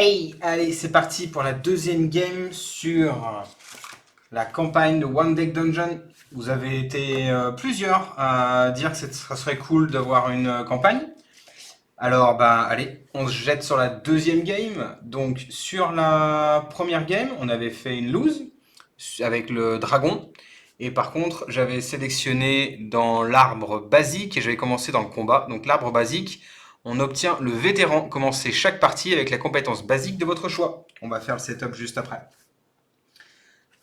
Hey, allez, c'est parti pour la deuxième game sur la campagne de One Deck Dungeon. Vous avez été plusieurs à dire que ça serait cool d'avoir une campagne. Alors, bah, allez, on se jette sur la deuxième game. Donc, sur la première game, on avait fait une lose avec le dragon. Et par contre, j'avais sélectionné dans l'arbre basique et j'avais commencé dans le combat. Donc, l'arbre basique, on obtient le vétéran. Commencez chaque partie avec la compétence basique de votre choix. On va faire le setup juste après.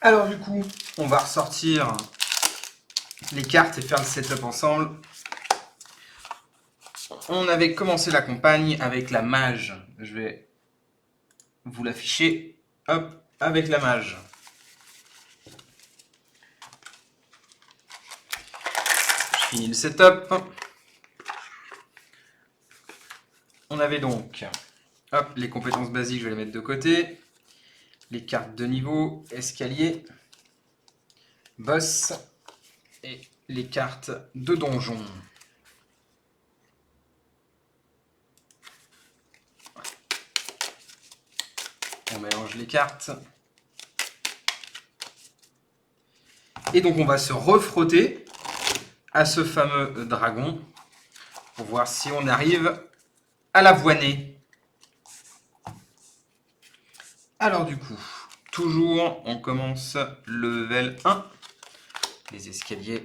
Alors, du coup, on va ressortir les cartes et faire le setup ensemble. On avait commencé la campagne avec la mage. Je vais vous l'afficher. Hop, avec la mage. Je finis le setup. On avait donc hop, les compétences basiques, je vais les mettre de côté. Les cartes de niveau, escalier, boss et les cartes de donjon. On mélange les cartes. Et donc on va se refrotter à ce fameux dragon pour voir si on arrive à l'avoiner. Alors du coup, toujours on commence le level 1. Les escaliers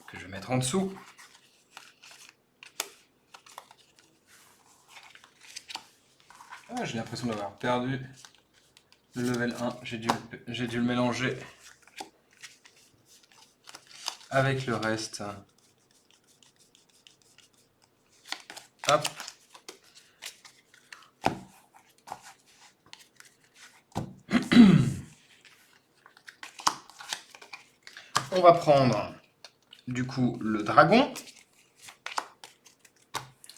que je vais mettre en dessous. Ah, j'ai l'impression d'avoir perdu le level 1. J'ai dû le mélanger avec le reste. Hop. On va prendre du coup le dragon.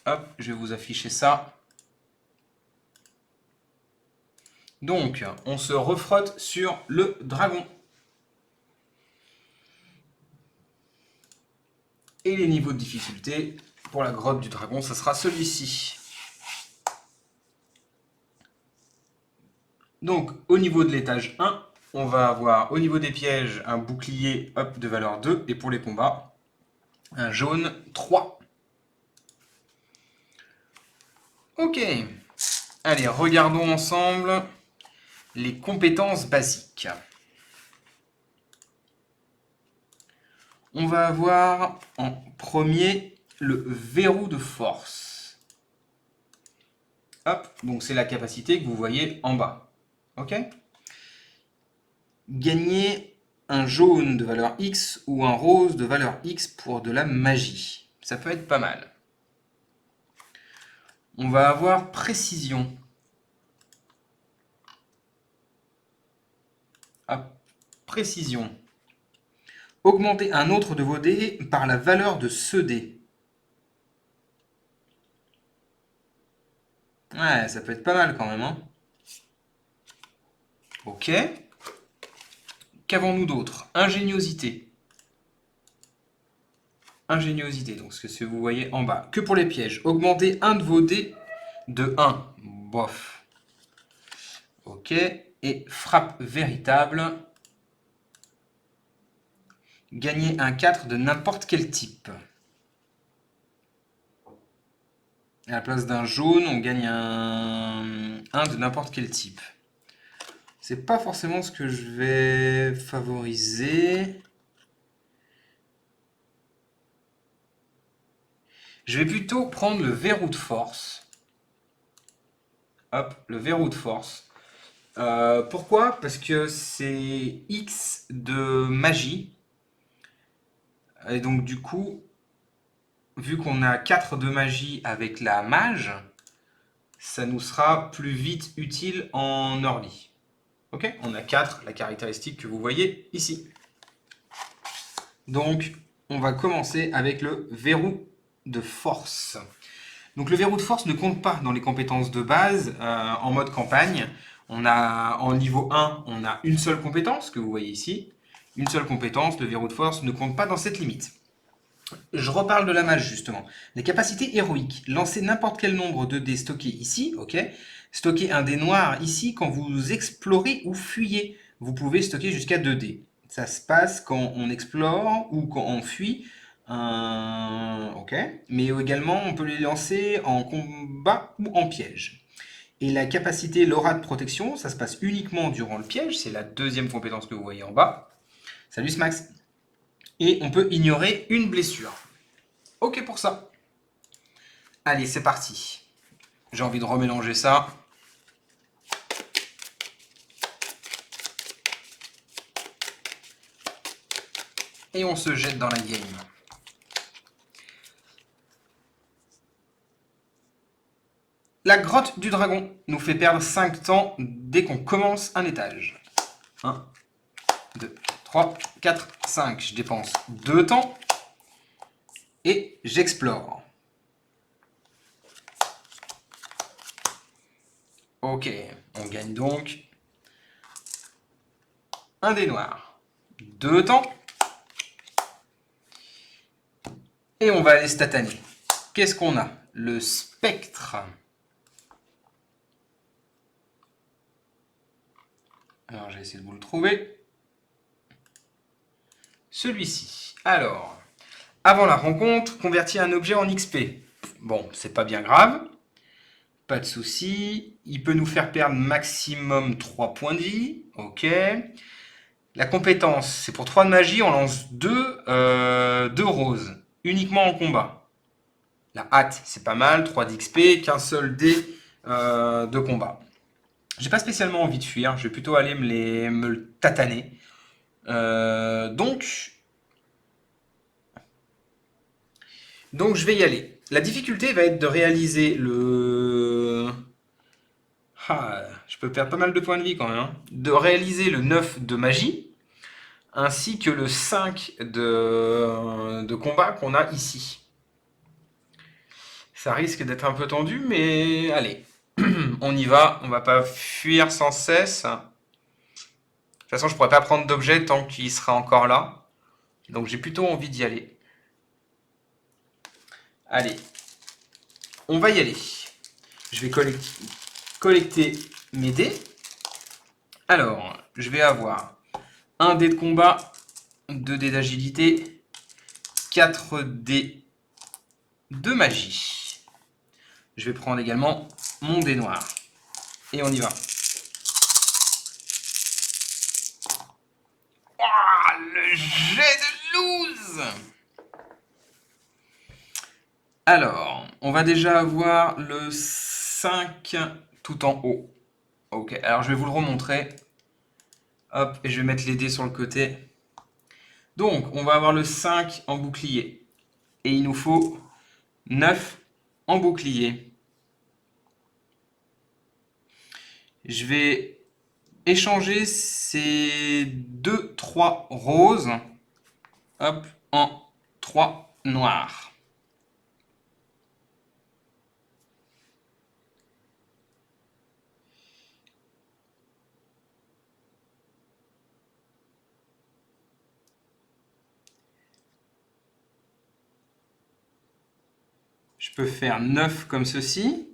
Hop, je vais vous afficher ça. Donc, on se refrotte sur le dragon. Et les niveaux de difficulté pour la grotte du dragon, ça sera celui-ci. Donc, au niveau de l'étage 1, on va avoir au niveau des pièges un bouclier hop, de valeur 2 et pour les combats, un jaune 3. Ok, allez, regardons ensemble les compétences basiques. On va avoir en premier le verrou de force. Hop, donc c'est la capacité que vous voyez en bas. Ok ? Gagner un jaune de valeur X ou un rose de valeur X pour de la magie. Ça peut être pas mal. On va avoir précision. Hop, précision. Augmentez un autre de vos dés par la valeur de ce dé. Ouais, ça peut être pas mal quand même. Hein. Ok. Qu'avons-nous d'autre? Ingéniosité. Ingéniosité, donc ce que vous voyez en bas. Que pour les pièges. Augmentez un de vos dés de 1. Bof. Ok. Et frappe véritable. Gagnez un 4 de n'importe quel type. À la place d'un jaune, on gagne un de n'importe quel type. C'est pas forcément ce que je vais favoriser. Je vais plutôt prendre le verrou de force. Hop, le verrou de force. Pourquoi? Parce que c'est X de magie. Et donc du coup, vu qu'on a 4 de magie avec la mage, ça nous sera plus vite utile en early. Ok, on a 4, la caractéristique que vous voyez ici. Donc, on va commencer avec le verrou de force. Donc, le verrou de force ne compte pas dans les compétences de base en mode campagne. On a, en niveau 1, on a une seule compétence, que vous voyez ici. Une seule compétence, le verrou de force ne compte pas dans cette limite. Je reparle de la mage justement. Les capacités héroïques. Lancez n'importe quel nombre de dés stockés ici, ok. Stockez un dé noir ici quand vous explorez ou fuyez. Vous pouvez stocker jusqu'à 2 dés. Ça se passe quand on explore ou quand on fuit. Ok. Mais également, on peut les lancer en combat ou en piège. Et la capacité l'aura de protection, ça se passe uniquement durant le piège. C'est la deuxième compétence que vous voyez en bas. Salut Smax. Et on peut ignorer une blessure. Ok pour ça. Allez, c'est parti. J'ai envie de remélanger ça. Et on se jette dans la game. La grotte du dragon nous fait perdre 5 temps dès qu'on commence un étage. 1, 2, 3, 4, 5. Je dépense 2 temps. Et j'explore. Ok, on gagne donc un dé noir. 2 temps. Et on va aller se tataner. Qu'est-ce qu'on a? Le spectre. Alors, j'ai essayé de vous le trouver. Celui-ci. Alors, avant la rencontre, convertir un objet en XP. Bon, c'est pas bien grave. Pas de souci. Il peut nous faire perdre maximum 3 points de vie. Ok. La compétence, c'est pour 3 de magie, on lance 2 roses. Uniquement en combat. La hâte, c'est pas mal. 3 d'XP, qu'un seul dé de combat. J'ai pas spécialement envie de fuir, je vais plutôt aller me le tataner. Donc je vais y aller. La difficulté va être de réaliser le... Ah, je peux perdre pas mal de points de vie quand même. Hein. De réaliser le 9 de magie, ainsi que le 5 de combat qu'on a ici. Ça risque d'être un peu tendu, mais allez, on y va. On va pas fuir sans cesse. De toute façon, je pourrais pas prendre d'objet tant qu'il sera encore là. Donc j'ai plutôt envie d'y aller. Allez, on va y aller. Je vais collecter mes dés. Alors, je vais avoir un dé de combat, 2 dés d'agilité, 4 dés de magie. Je vais prendre également mon dé noir. Et on y va. Oh, le jet de loose! Alors, on va déjà avoir le 5 tout en haut. Ok, alors je vais vous le remontrer. Hop, et je vais mettre les dés sur le côté. Donc, on va avoir le 5 en bouclier. Et il nous faut 9 en bouclier. Je vais échanger ces 2-3 roses, hop, en 3 noirs. Je peux faire 9 comme ceci.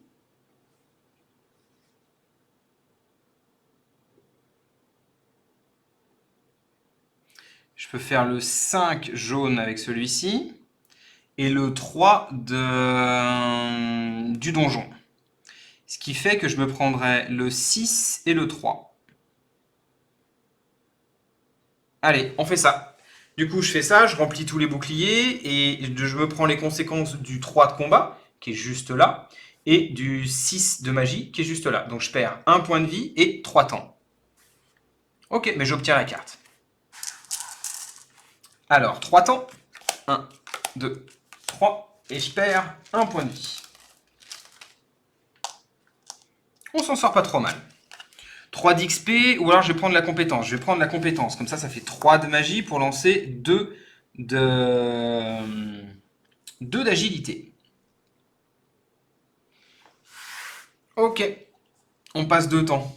Je peux faire le 5 jaune avec celui-ci. Et le 3 du donjon. Ce qui fait que je me prendrai le 6 et le 3. Allez, on fait ça. Du coup, je fais ça, je remplis tous les boucliers et je me prends les conséquences du 3 de combat, qui est juste là, et du 6 de magie, qui est juste là. Donc je perds 1 point de vie et 3 temps. Ok, mais j'obtiens la carte. Alors, 3 temps. 1, 2, 3. Et je perds 1 point de vie. On s'en sort pas trop mal. 3 d'XP, ou alors je vais prendre la compétence. Je vais prendre la compétence. Comme ça fait 3 de magie pour lancer 2 d'agilité. Ok. On passe 2 temps.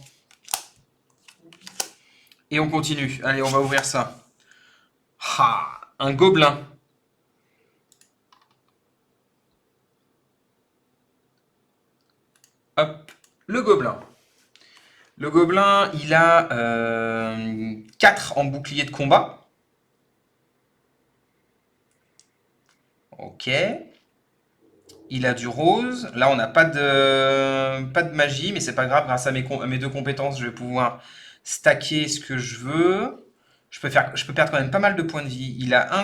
Et on continue. Allez, on va ouvrir ça. Ah, un gobelin. Le gobelin. Le gobelin, il a 4 en bouclier de combat. Ok. Il a du rose. Là, on n'a pas de magie, mais c'est pas grave. Grâce à à mes deux compétences, je vais pouvoir stacker ce que je veux. Je peux perdre quand même pas mal de points de vie. Il a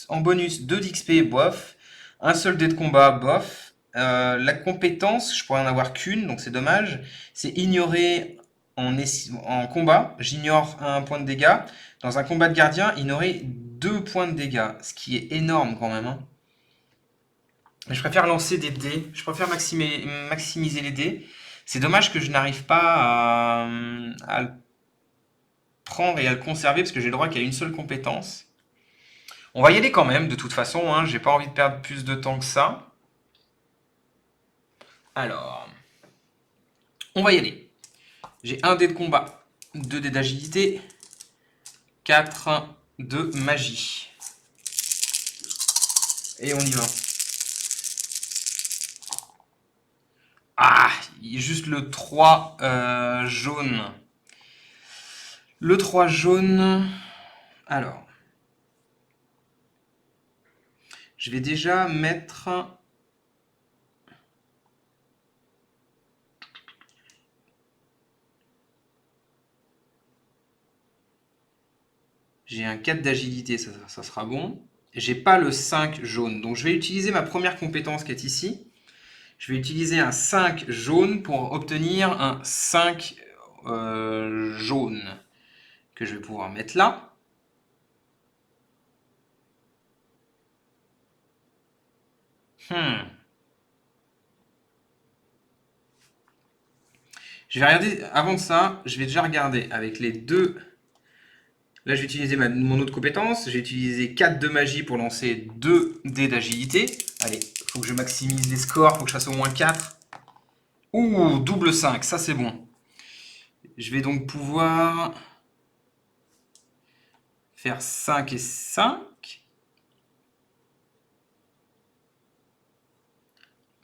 en bonus 2 d'XP, bof. Un seul dé de combat, bof. La compétence, je pourrais en avoir qu'une, donc c'est dommage. C'est ignorer en combat. J'ignore un point de dégâts. Dans un combat de gardien, ignorer 2 points de dégâts, ce qui est énorme quand même, hein. Je préfère lancer des dés. Je préfère maximiser les dés. C'est dommage que je n'arrive pas à le prendre et à le conserver parce que j'ai le droit qu'il y a une seule compétence. On va y aller quand même, de toute façon, hein. J'ai pas envie de perdre plus de temps que ça. Alors, on va y aller. J'ai un dé de combat, 2 dés d'agilité, 4 de magie. Et on y va. Ah, juste le 3 jaune. Le 3 jaune. Alors, je vais déjà mettre... J'ai un 4 d'agilité, ça sera bon. J'ai pas le 5 jaune, donc je vais utiliser ma première compétence qui est ici. Je vais utiliser un 5 jaune pour obtenir un 5 jaune que je vais pouvoir mettre là. Je vais regarder, avant ça, je vais déjà regarder avec les deux. Là, je vais utiliser mon autre compétence. J'ai utilisé 4 de magie pour lancer 2 dés d'agilité. Allez, il faut que je maximise les scores, il faut que je fasse au moins 4. Ouh, double 5, ça c'est bon. Je vais donc pouvoir faire 5 et 5.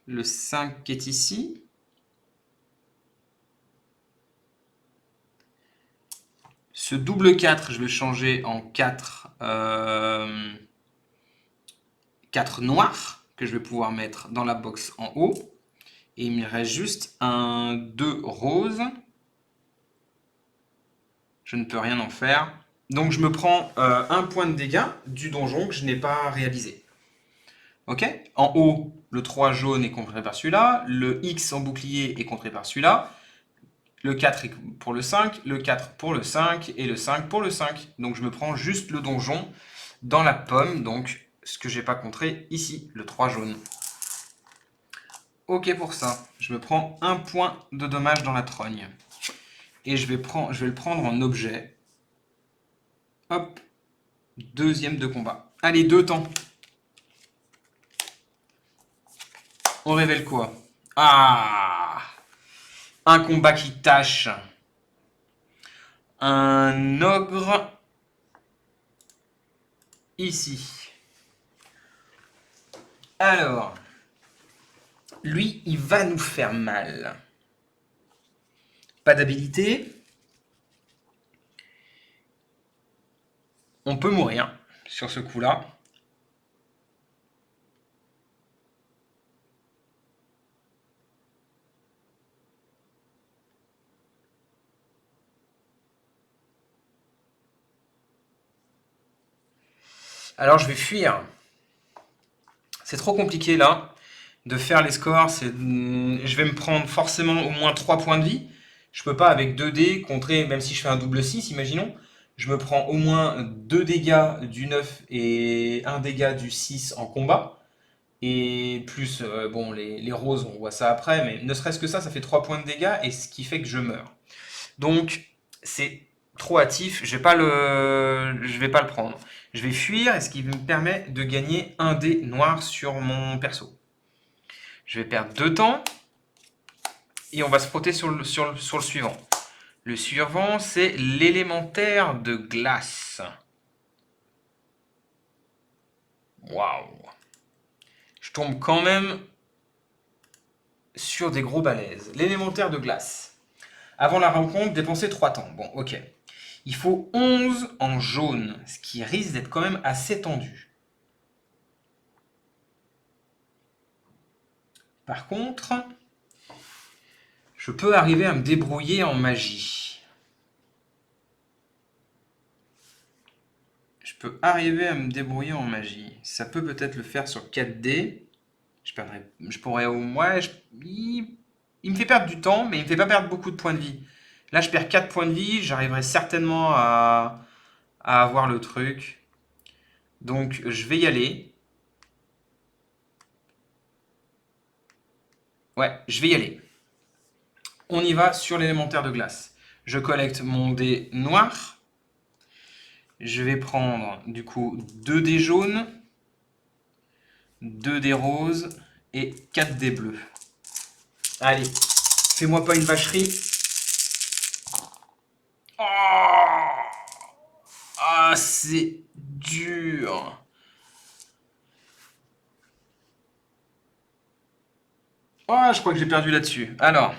Le 5 qui est ici. Ce double 4, je vais le changer en 4, 4 noirs que je vais pouvoir mettre dans la box en haut. Et il me reste juste un 2 rose. Je ne peux rien en faire. Donc je me prends un point de dégâts du donjon que je n'ai pas réalisé. Ok. En haut, le 3 jaune est contré par celui-là. Le X en bouclier est contré par celui-là. Le 4 est pour le 5, le 4 pour le 5 et le 5 pour le 5. Donc je me prends juste le donjon dans la pomme, donc ce que j'ai pas contré ici, le 3 jaune. Ok pour ça, je me prends un point de dommage dans la trogne. Et je vais le prendre en objet. Hop, deuxième de combat. Allez, 2 temps. On révèle quoi? Ah, un combat qui tâche. Un ogre ici. Alors, lui, il va nous faire mal. Pas d'habilité. On peut mourir sur ce coup-là. Alors je vais fuir. C'est trop compliqué là de faire les scores. Je vais me prendre forcément au moins 3 points de vie. Je peux pas avec 2 dés contrer, même si je fais un double 6, imaginons. Je me prends au moins 2 dégâts du 9 et 1 dégât du 6 en combat. Et plus, bon, les roses, on voit ça après, mais ne serait-ce que ça fait 3 points de dégâts, et ce qui fait que je meurs. Donc, c'est trop hâtif, je vais pas le prendre. Je vais fuir, et ce qui me permet de gagner un dé noir sur mon perso. Je vais perdre 2 temps, et on va se frotter sur le suivant. Le suivant, c'est l'élémentaire de glace. Waouh! Je tombe quand même sur des gros balaises. L'élémentaire de glace. Avant la rencontre, dépensez 3 temps. Bon, ok. Il faut 11 en jaune, ce qui risque d'être quand même assez tendu. Par contre, je peux arriver à me débrouiller en magie. Je peux arriver à me débrouiller en magie. Ça peut peut-être le faire sur 4D. Je pourrais au moins... il me fait perdre du temps, mais il me fait pas perdre beaucoup de points de vie. Là, je perds 4 points de vie. J'arriverai certainement à avoir le truc. Donc, je vais y aller. Ouais, je vais y aller. On y va sur l'élémentaire de glace. Je collecte mon dé noir. Je vais prendre du coup 2 dés jaunes, 2 dés roses et 4 dés bleus. Allez, fais-moi pas une vacherie. Oh, ah, c'est dur. Oh, je crois que j'ai perdu là-dessus. Alors.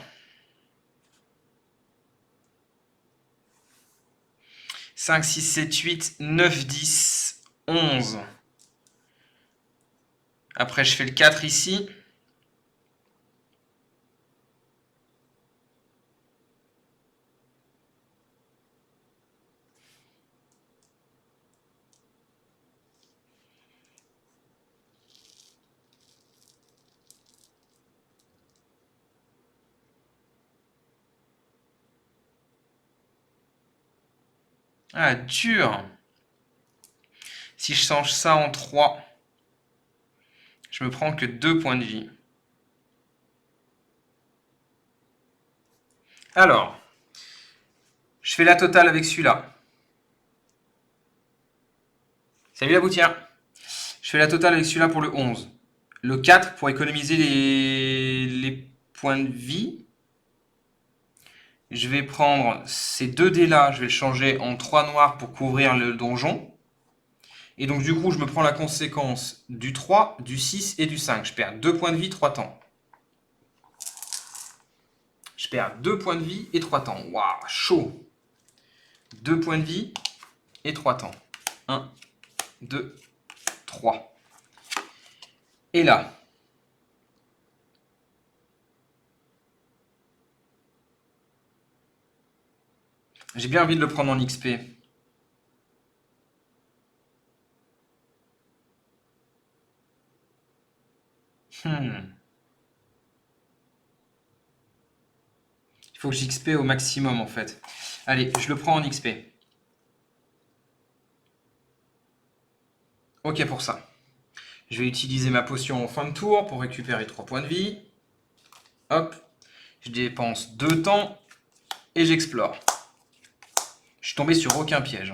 5, 6, 7, 8, 9, 10, 11. Après, je fais le 4 ici. Ah, dur. Si je change ça en 3, je me prends que 2 points de vie. Alors, je fais la totale avec celui-là. Salut la boutière. Je fais la totale avec celui-là pour le 11. Le 4 pour économiser les points de vie. Je vais prendre ces 2 dés-là, je vais le changer en 3 noirs pour couvrir le donjon. Et donc du coup, je me prends la conséquence du 3, du 6 et du 5. Je perds 2 points de vie, 3 temps. Je perds 2 points de vie et 3 temps. Waouh, chaud. 2 points de vie et 3 temps. 1, 2, 3. Et là, j'ai bien envie de le prendre en XP. Il faut que j'XP au maximum en fait. Allez, je le prends en XP. Ok pour ça. Je vais utiliser ma potion en fin de tour pour récupérer 3 points de vie. Hop. Je dépense 2 temps et j'explore. Je suis tombé sur aucun piège.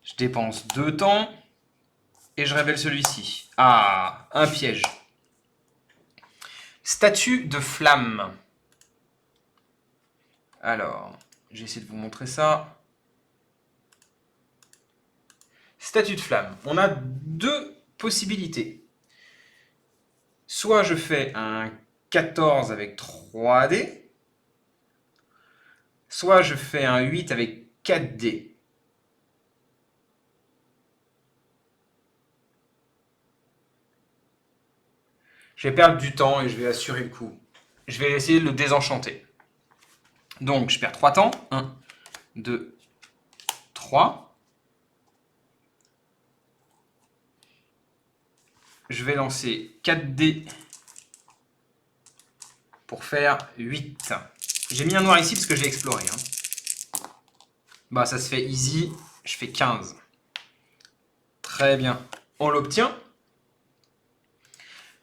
Je dépense 2 temps et je révèle celui-ci. Ah, un piège. Statue de flamme. Alors, j'ai essayé de vous montrer ça. Statue de flamme. On a 2 possibilités. Soit je fais un 14 avec 3 dés, soit je fais un 8 avec 4 dés. Je vais perdre du temps et je vais assurer le coup. Je vais essayer de le désenchanter. Donc je perds 3 temps. 1, 2, 3. Je vais lancer 4 dés pour faire 8. J'ai mis un noir ici parce que j'ai exploré. Bah ça se fait easy, je fais 15. Très bien, on l'obtient.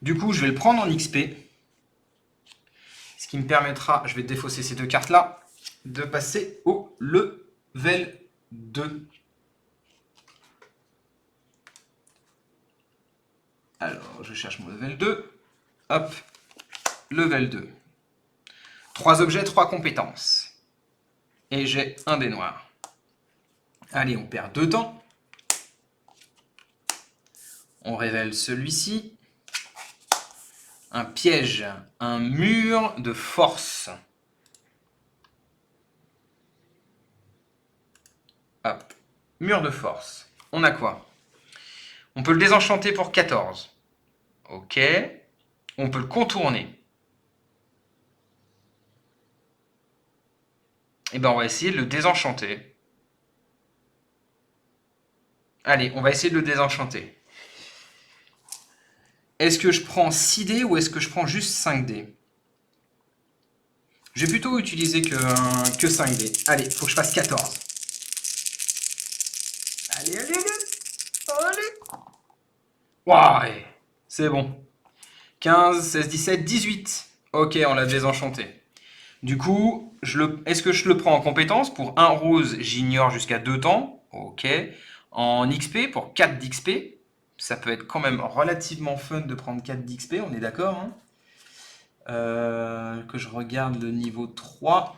Du coup, je vais le prendre en XP. Ce qui me permettra, je vais défausser ces 2 cartes-là, de passer au level 2. Alors, je cherche mon level 2. Hop, level 2. 3 objets, 3 compétences. Et j'ai un dé noir. Allez, on perd 2 temps. On révèle celui-ci. un piège, un mur de force. Hop, mur de force. On a quoi? On peut le désenchanter pour 14. Ok. On peut le contourner. Et ben on va essayer de le désenchanter. Allez, on va essayer de le désenchanter. Est-ce que je prends 6 dés ou est-ce que je prends juste 5 dés? Je vais plutôt utiliser que 5 dés. Allez, il faut que je fasse 14. Allez, allez, allez. Allez. Ouais, c'est bon. 15, 16, 17, 18. Ok, on l'a désenchanté. Du coup, est-ce que je le prends en compétence? Pour 1 rose, j'ignore jusqu'à 2 temps. Ok. En XP, pour 4 d'XP. Ça peut être quand même relativement fun de prendre 4 d'XP, on est d'accord, hein? Que je regarde le niveau 3.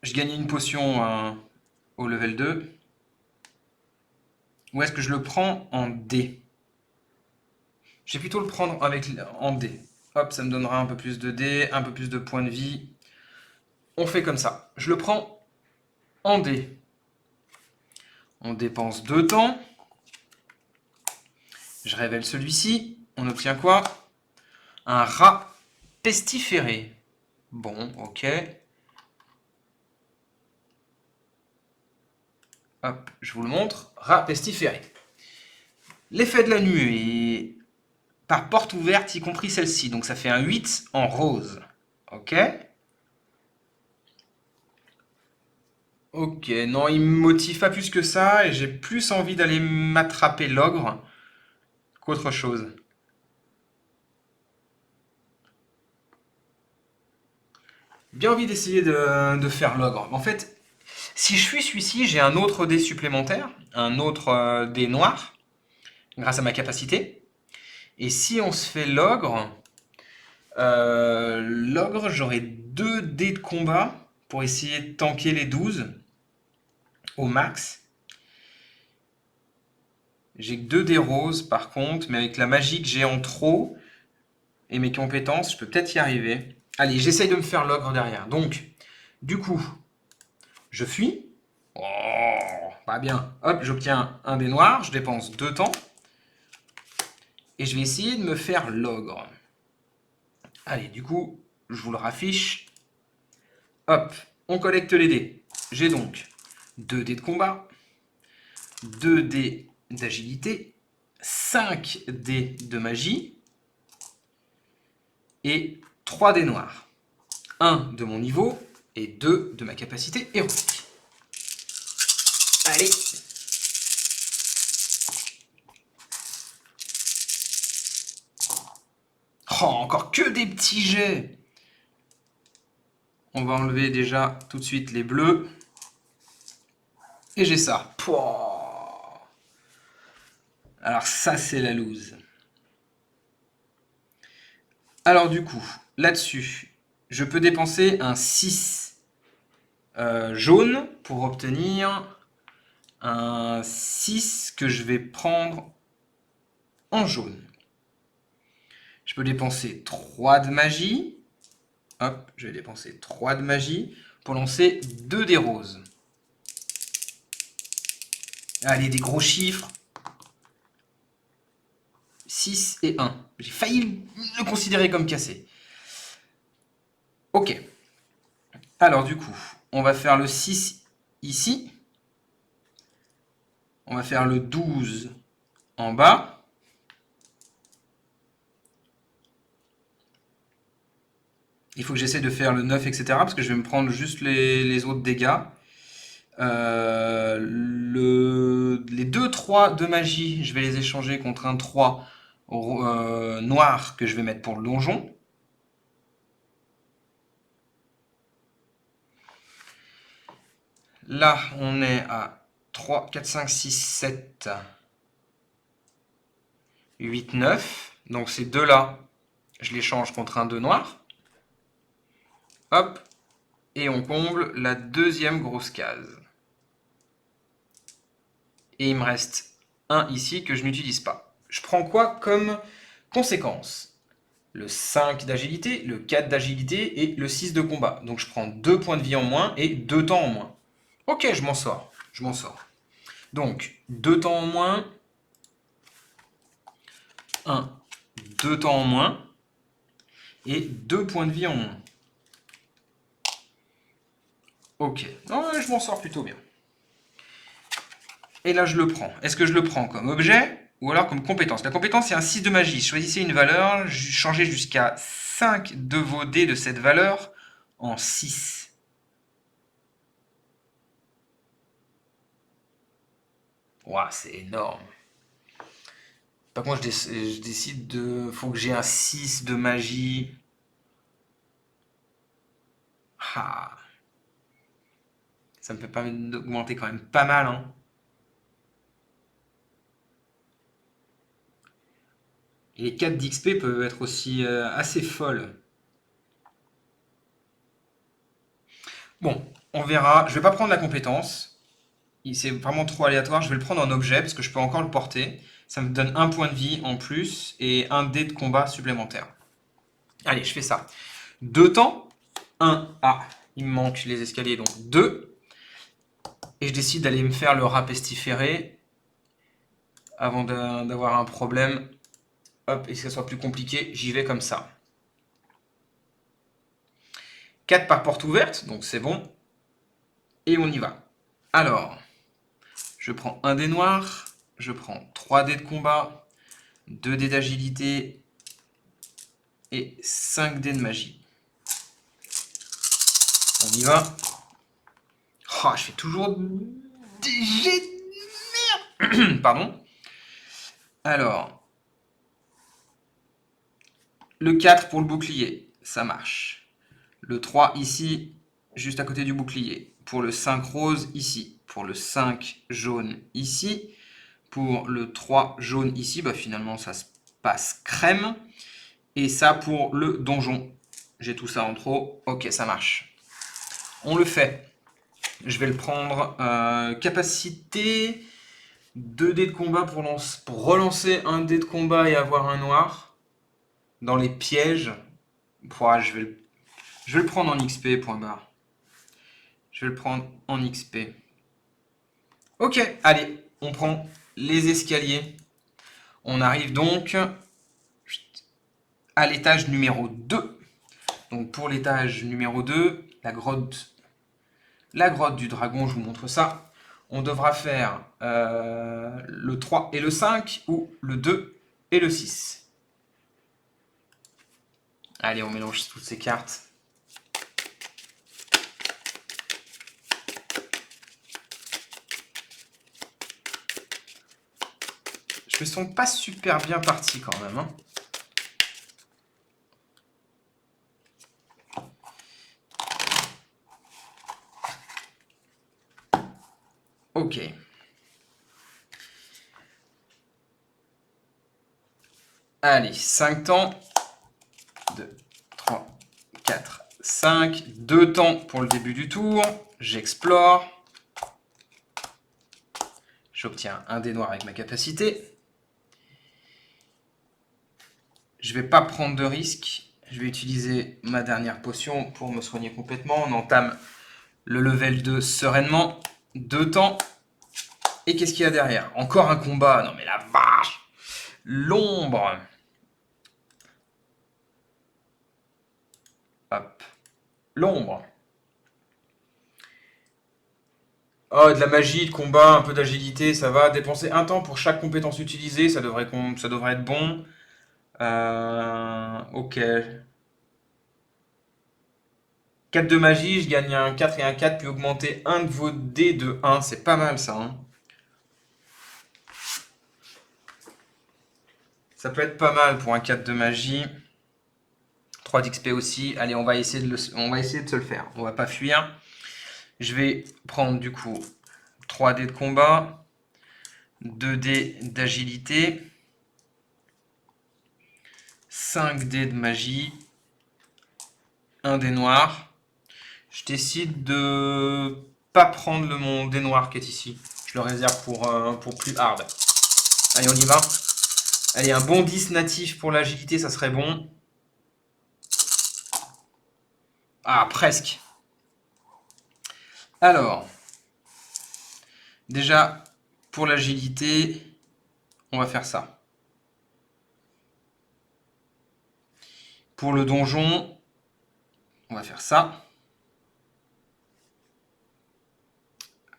Je gagne une potion au level 2. Ou est-ce que je le prends en D? Je vais plutôt le prendre en D. Hop, ça me donnera un peu plus de D, un peu plus de points de vie. On fait comme ça. Je le prends en D. On dépense 2 temps. Je révèle celui-ci. On obtient quoi? Un rat pestiféré. Bon, ok. Hop, je vous le montre. Rat pestiféré. L'effet de la nuée par porte ouverte, y compris celle-ci. Donc ça fait un 8 en rose. Ok. Ok, non, il me motive pas plus que ça et j'ai plus envie d'aller m'attraper l'ogre qu'autre chose. Bien envie d'essayer de faire l'ogre. En fait, si je suis celui-ci, j'ai un autre dé supplémentaire, un autre dé noir, grâce à ma capacité. Et si on se fait l'ogre, j'aurai 2 dés de combat pour essayer de tanker les 12 au max. J'ai que 2 dés roses par contre, mais avec la magie que j'ai en trop et mes compétences, je peux peut-être y arriver. Allez, j'essaye de me faire l'ogre derrière. Donc, du coup, je fuis. Oh, pas bien. Hop, j'obtiens un dé noir, je dépense 2 temps. Et je vais essayer de me faire l'ogre. Allez, du coup, je vous le raffiche. Hop, on collecte les dés. J'ai donc 2 dés de combat, 2 dés d'agilité, 5 dés de magie et 3 dés noirs. 1 de mon niveau et 2 de ma capacité héroïque. Allez. Oh, encore que des petits jets. On va enlever déjà tout de suite les bleus. Et j'ai ça. Pouah. Alors ça, c'est la loose. Alors du coup, là-dessus, je peux dépenser un 6 jaune pour obtenir un 6 que je vais prendre en jaune. Je peux dépenser 3 de magie. Hop, je vais dépenser 3 de magie pour lancer 2 dés roses. Allez, des gros chiffres. 6 et 1. J'ai failli le considérer comme cassé. Ok. Alors du coup, on va faire le 6 ici. On va faire le 12 en bas. Il faut que j'essaie de faire le 9, etc. Parce que je vais me prendre juste les autres dégâts. Les 2 3 de magie, je vais les échanger contre un 3 noir que je vais mettre pour le donjon. Là, on est à 3, 4, 5, 6, 7, 8, 9. Donc ces deux-là, je les change contre un 2 noir. Hop. Et on comble la deuxième grosse case. Et il me reste un ici que je n'utilise pas. je prends quoi comme conséquence? Le 5 d'agilité, le 4 d'agilité et le 6 de combat. Donc je prends 2 points de vie en moins et 2 temps en moins. Ok, je m'en sors. Je m'en sors. Donc, 2 temps en moins. 1, 2 temps en moins. Et 2 points de vie en moins. Ok. Non, je m'en sors plutôt bien. Et là, je le prends. Est-ce que je le prends comme objet ou alors comme compétence? La compétence, c'est un 6 de magie. Choisissez une valeur, changez jusqu'à 5 de vos dés de cette valeur en 6. Waouh, c'est énorme. Par contre, je décide de... Faut que j'ai un 6 de magie. Ah. Ça me fait permettre d'augmenter quand même pas mal, hein. Et les 4 d'XP peuvent être aussi assez folles. Bon, on verra. Je vais pas prendre la compétence. C'est vraiment trop aléatoire. Je vais le prendre en objet parce que je peux encore le porter. Ça me donne un point de vie en plus et un dé de combat supplémentaire. Allez, je fais ça. 2 temps. 1. Ah, il me manque les escaliers, donc 2. Et je décide d'aller me faire le rat pestiféré avant d'avoir un problème. Hop, et que ça soit plus compliqué, j'y vais comme ça. 4 par porte ouverte, donc c'est bon. Et on y va. Alors, je prends un dé noir, je prends 3 dés de combat, 2 dés d'agilité et 5 dés de magie. On y va. Oh, je fais toujours des jets de merde. Pardon. Alors, le 4 pour le bouclier, ça marche. Le 3 ici, juste à côté du bouclier. Pour le 5 rose ici. Pour le 5 jaune ici. Pour le 3 jaune ici, bah finalement ça se passe crème. Et ça pour le donjon. J'ai tout ça en trop. Ok, ça marche. On le fait. Je vais le prendre. Capacité 2 dés de combat pour relancer un dé de combat et avoir un noir. Dans les pièges. Je vais le prendre en XP, point barre. Je vais le prendre en XP. Ok, allez, on prend les escaliers. On arrive donc à l'étage numéro 2. Donc pour l'étage numéro 2, la grotte du dragon, je vous montre ça. On devra faire le 3 et le 5 ou le 2 et le 6. Allez, on mélange toutes ces cartes. Je me sens pas super bien parti quand même, hein. Ok. Allez, 5 temps. 2, 3, 4, 5. 2 temps pour le début du tour. J'explore. J'obtiens un dé noir avec ma capacité. Je vais pas prendre de risque. Je vais utiliser ma dernière potion pour me soigner complètement. On entame le level 2 sereinement. 2 temps. Et qu'est-ce qu'il y a derrière? Encore un combat. Non mais la vache! L'ombre. Hop. L'ombre. Oh, de la magie, de combat, un peu d'agilité, ça va. Dépenser un temps pour chaque compétence utilisée, ça devrait être bon. Ok. 4 de magie, je gagne un 4 et un 4, puis augmenter un de vos dés de 1. C'est pas mal ça, hein. Ça peut être pas mal pour un 4 de magie. 3 d'XP aussi. Allez, on va essayer de se le faire. On va pas fuir. Je vais prendre du coup 3 dés de combat, 2 dés d'agilité, 5 dés de magie, un dé noir. Je décide de pas prendre mon dé noir qui est ici. Je le réserve pour plus hard. Allez, on y va. Allez, un bon 10 natif pour l'agilité, ça serait bon. Ah, presque. Alors, déjà, pour l'agilité, on va faire ça. Pour le donjon, on va faire ça.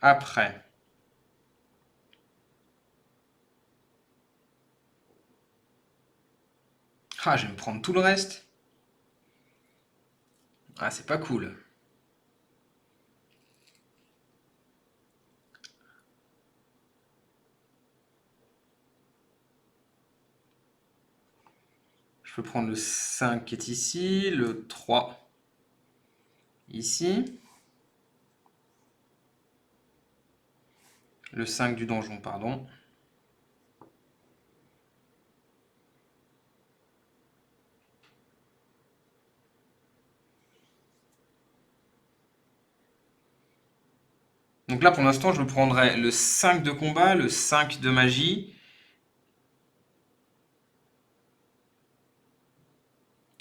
Après, ah, je vais me prendre tout le reste. Ah, c'est pas cool. Je peux prendre le 5 qui est ici, le 3 ici, le 5 du donjon, pardon. Donc là, pour l'instant, je me prendrai le 5 de combat, le 5 de magie.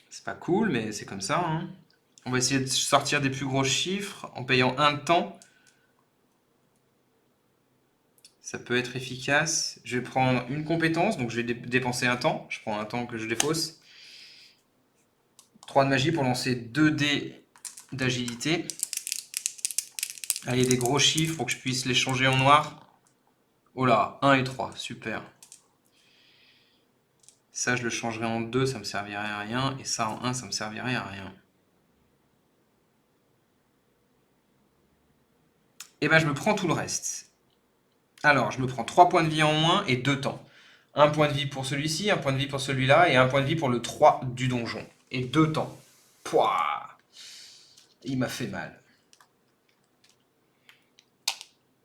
C'est pas cool, mais c'est comme ça, hein. On va essayer de sortir des plus gros chiffres en payant un temps. Ça peut être efficace. Je vais prendre une compétence, donc je vais dépenser un temps. Je prends un temps que je défausse. 3 de magie pour lancer 2 dés d'agilité. Allez, des gros chiffres pour que je puisse les changer en noir. Oh là, 1 et 3, super. Ça, je le changerai en 2, ça me servirait à rien. Et ça, en 1, ça me servirait à rien. Et ben, je me prends tout le reste. Alors, je me prends 3 points de vie en moins et 2 temps. Un point de vie pour celui-ci, un point de vie pour celui-là et un point de vie pour le 3 du donjon. Et 2 temps. Pouah, il m'a fait mal.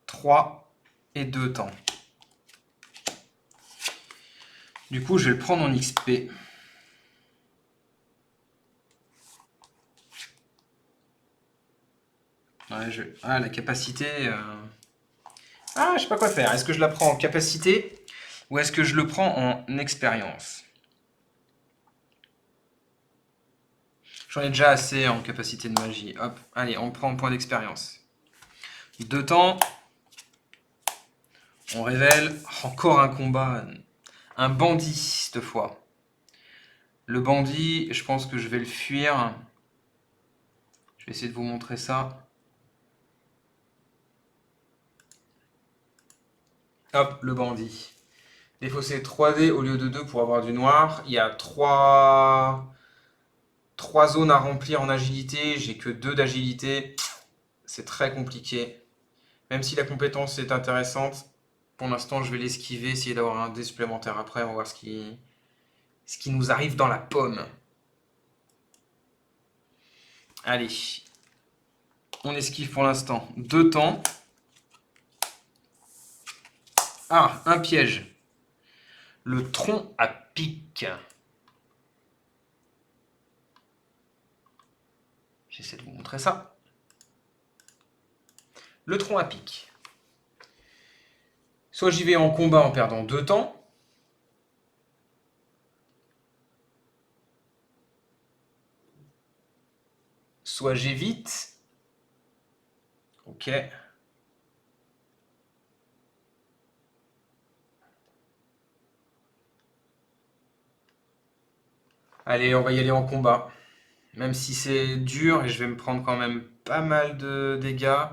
3 et 2 temps. Du coup, je vais le prendre en XP. Ouais, ah, la capacité... Ah, je sais pas quoi faire. Est-ce que je la prends en capacité ou est-ce que je le prends en expérience? J'en ai déjà assez en capacité de magie. Hop, allez, on prend un point d'expérience. 2 temps. On révèle encore un combat. Un bandit, cette fois. Le bandit, je pense que je vais le fuir. Je vais essayer de vous montrer ça. Hop, le bandit. Défausser 3 dés au lieu de 2 pour avoir du noir. Il y a 3 zones à remplir en agilité. J'ai que 2 d'agilité. C'est très compliqué. Même si la compétence est intéressante, pour l'instant, je vais l'esquiver, essayer d'avoir un dé supplémentaire après. On va voir ce qui nous arrive dans la pomme. Allez. On esquive pour l'instant 2 temps. Ah, un piège. Le tronc à pic. J'essaie de vous montrer ça. Le tronc à pic. Soit j'y vais en combat en perdant 2 temps. Soit j'évite. Ok. Allez, on va y aller en combat. Même si c'est dur et je vais me prendre quand même pas mal de dégâts.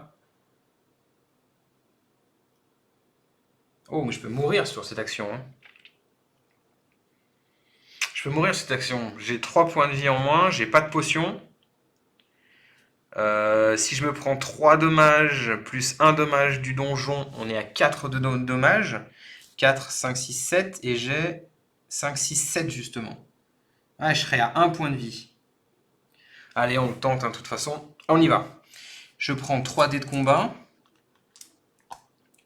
Oh, mais je peux mourir sur cette action, hein. Je peux mourir sur cette action. J'ai 3 points de vie en moins, j'ai pas de potion. Si je me prends 3 dommages plus 1 dommage du donjon, on est à 4 de dommages. 4, 5, 6, 7. Et j'ai 5, 6, 7 justement. Ah, je serai à 1 point de vie. Allez, on le tente, hein, de toute façon. On y va. Je prends 3 dés de combat.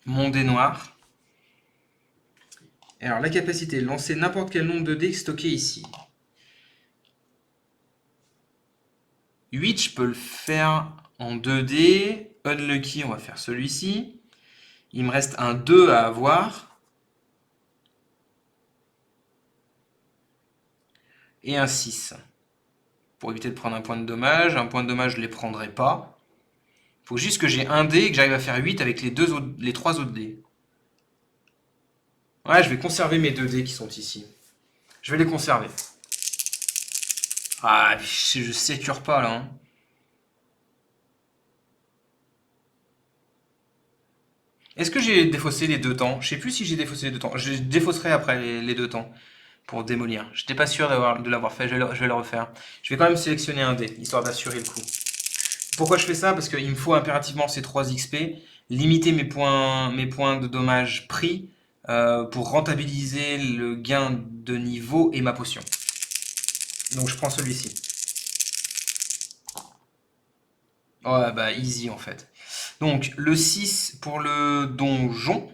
Mon dé noir. Et alors, la capacité, lancer n'importe quel nombre de dés stocké ici. 8, je peux le faire en 2D. Unlucky, on va faire celui-ci. Il me reste un 2 à avoir. et un 6. Pour éviter de prendre un point de dommage. Un point de dommage, je ne les prendrai pas. Il faut juste que j'ai un dé et que j'arrive à faire 8 avec les 3 autres dés. Ouais, je vais conserver mes 2 dés qui sont ici. Je vais les conserver. Ah, je sécure pas là. Hein. Est-ce que j'ai défaussé les 2 temps? Je sais plus si j'ai défaussé les 2 temps. Je défausserai après les 2 temps pour démolir. J'étais pas sûr de l'avoir fait. Je vais le refaire. Je vais quand même sélectionner un dé, histoire d'assurer le coup. Pourquoi je fais ça? Parce qu'il me faut impérativement ces 3 XP, limiter mes points de dommage pris pour rentabiliser le gain de niveau et ma potion. Donc je prends celui-ci. Ouais, bah easy en fait. Donc le 6 pour le donjon,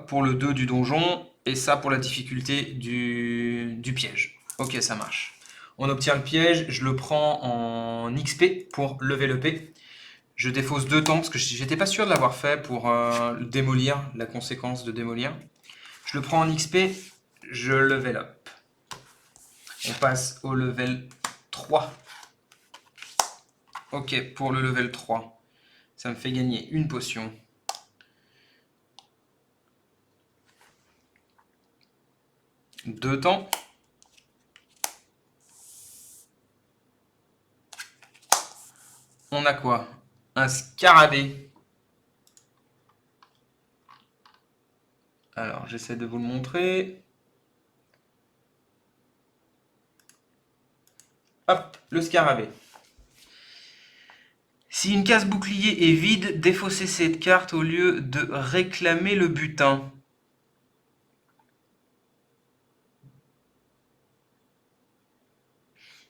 pour le 2 du donjon, et ça pour la difficulté du piège. Ok, ça marche. On obtient le piège, je le prends en XP pour lever le P. Je défausse 2 temps parce que j'étais pas sûr de l'avoir fait pour démolir, la conséquence de démolir. Je le prends en XP, je level up. On passe au level 3. Ok, pour le level 3, ça me fait gagner une potion. Deux temps. On a quoi? Un scarabée. Alors, j'essaie de vous le montrer. Hop, le scarabée. Si une case bouclier est vide, défaussez cette carte au lieu de réclamer le butin.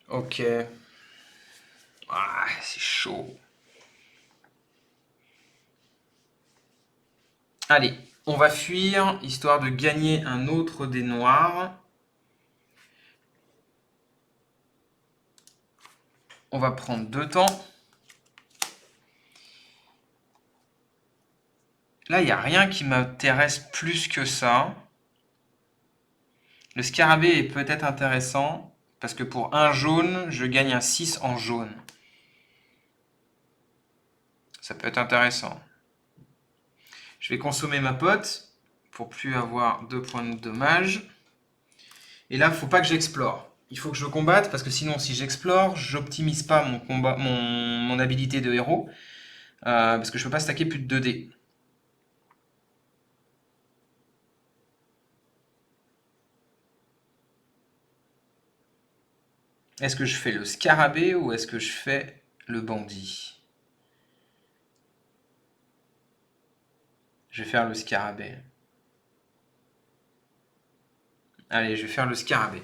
Ok. Ah, c'est chaud. Allez, on va fuir, histoire de gagner un autre dé noir. On va prendre 2 temps. Là, il n'y a rien qui m'intéresse plus que ça. Le scarabée est peut-être intéressant, parce que pour un jaune, je gagne un 6 en jaune. Ça peut être intéressant. Je vais consommer ma pote, pour plus avoir 2 points de dommage. Et là, il ne faut pas que j'explore. Il faut que je combatte, parce que sinon, si j'explore, j'optimise pas mon habilité de héros, parce que je ne peux pas stacker plus de 2 dés. Est-ce que je fais le scarabée ou est-ce que je fais le bandit? Je vais faire le scarabée. Allez, je vais faire le scarabée.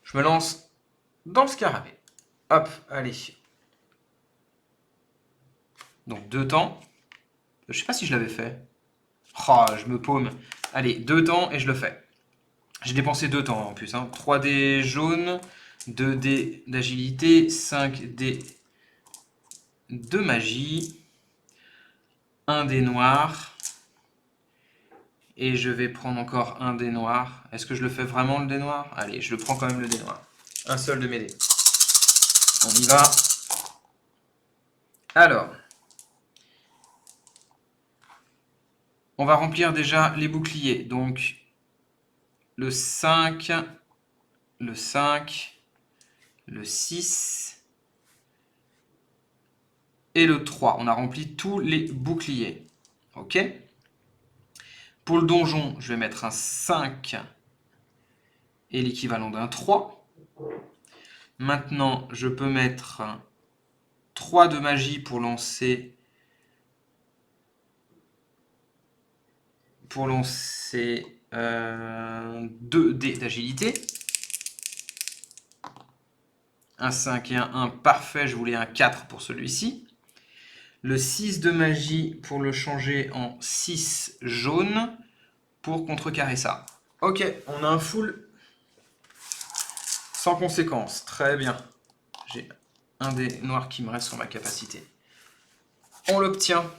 Je me lance dans le scarabée. Hop, allez. Donc 2 temps. Je sais pas si je l'avais fait. Oh, je me paume. Allez, 2 temps et je le fais. J'ai dépensé 2 temps en plus. Hein. 3 dés jaunes, 2 dés d'agilité, 5 dés de magie, 1 dé noir. Et je vais prendre encore un dé noir. Est-ce que je le fais vraiment le dé noir? Allez, je le prends quand même le dé noir. Un seul de mes dés. On y va. Alors, on va remplir déjà les boucliers. Donc, le 5, le 5, le 6 et le 3. On a rempli tous les boucliers. Ok. Pour le donjon, je vais mettre un 5 et l'équivalent d'un 3. Maintenant, je peux mettre 3 de magie pour lancer 2 dés d'agilité. Un 5 et un 1, parfait, je voulais un 4 pour celui-ci. Le 6 de magie pour le changer en 6 jaune pour contrecarrer ça. Ok, on a un full sans conséquence. Très bien. J'ai un dé noir qui me reste sur ma capacité. On l'obtient.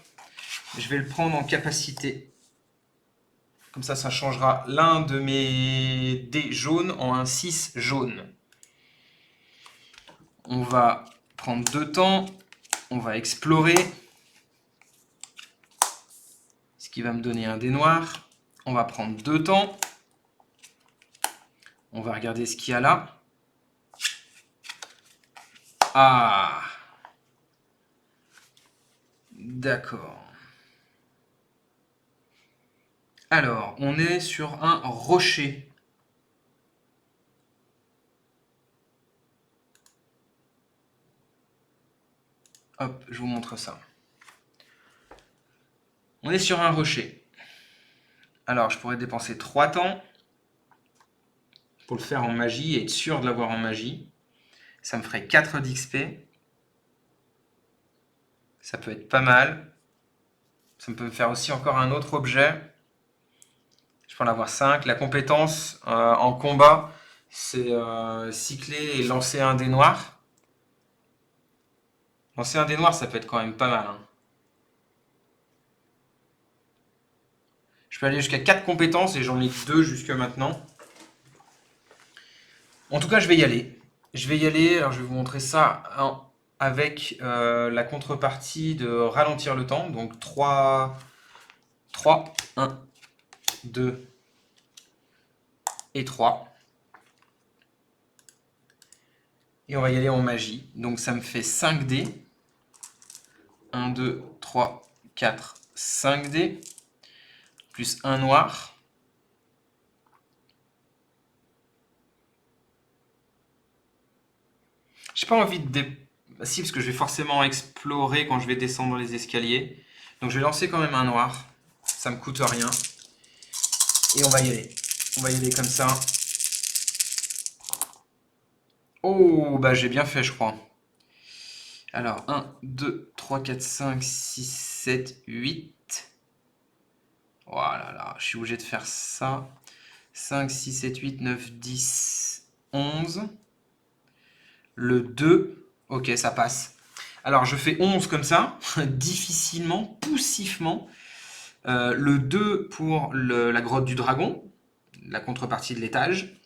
Je vais le prendre en capacité Comme ça changera l'un de mes dés jaunes en un 6 jaune. On va prendre 2 temps. On va explorer. Ce qui va me donner un dé noir. On va prendre 2 temps. On va regarder ce qu'il y a là. Ah! D'accord. Alors, on est sur un rocher. Hop, je vous montre ça. On est sur un rocher. Alors, je pourrais dépenser 3 temps pour le faire en magie et être sûr de l'avoir en magie. Ça me ferait 4 d'XP. Ça peut être pas mal. Ça peut me faire aussi encore un autre objet. Je peux en avoir 5. La compétence en combat, c'est cycler et lancer un dé noir. Lancer un dé noir, ça peut être quand même pas mal. Hein. Je peux aller jusqu'à 4 compétences et j'en ai 2 jusque maintenant. En tout cas, je vais y aller. Je vais y aller, alors je vais vous montrer ça avec la contrepartie de ralentir le temps. Donc 3, 1, 2 et 3. Et on va y aller en magie. Donc ça me fait 5 dés. 1, 2, 3, 4, 5 dés. Plus un noir. J'ai pas envie de... Si, parce que je vais forcément explorer quand je vais descendre les escaliers. Donc je vais lancer quand même un noir. Ça me coûte rien. Et on va y aller. On va y aller comme ça. Oh, bah j'ai bien fait, je crois. Alors, 1, 2, 3, 4, 5, 6, 7, 8. Voilà, là, je suis obligé de faire ça. 5, 6, 7, 8, 9, 10, 11. Le 2, ok, ça passe. Alors, je fais 11 comme ça, difficilement, poussivement. Le 2 pour la grotte du dragon, la contrepartie de l'étage.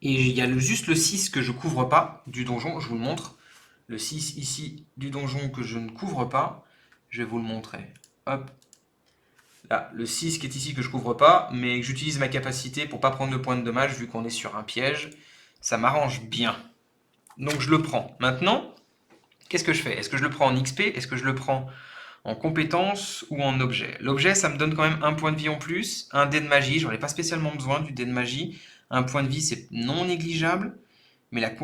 Et il y a juste le 6 que je couvre pas du donjon, je vous le montre. Le 6 ici du donjon que je ne couvre pas, je vais vous le montrer. Hop. Là, le 6 qui est ici que je couvre pas, mais que j'utilise ma capacité pour pas prendre de points de dommage vu qu'on est sur un piège. Ça m'arrange bien. Donc je le prends. Maintenant, qu'est-ce que je fais? Est-ce que je le prends en XP? Est-ce que je le prends en compétence ou en objet? L'objet, ça me donne quand même un point de vie en plus, un dé de magie. J'en ai pas spécialement besoin du dé de magie. Un point de vie, c'est non négligeable. Mais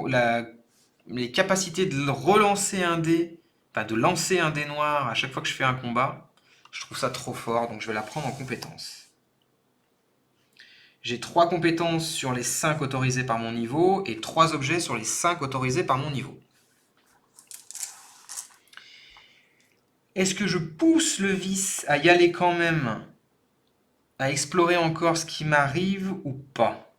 les capacités de relancer un dé, enfin de lancer un dé noir à chaque fois que je fais un combat, je trouve ça trop fort, donc je vais la prendre en compétence. J'ai 3 compétences sur les 5 autorisées par mon niveau et 3 objets sur les 5 autorisés par mon niveau. Est-ce que je pousse le vice à y aller quand même, à explorer encore ce qui m'arrive ou pas?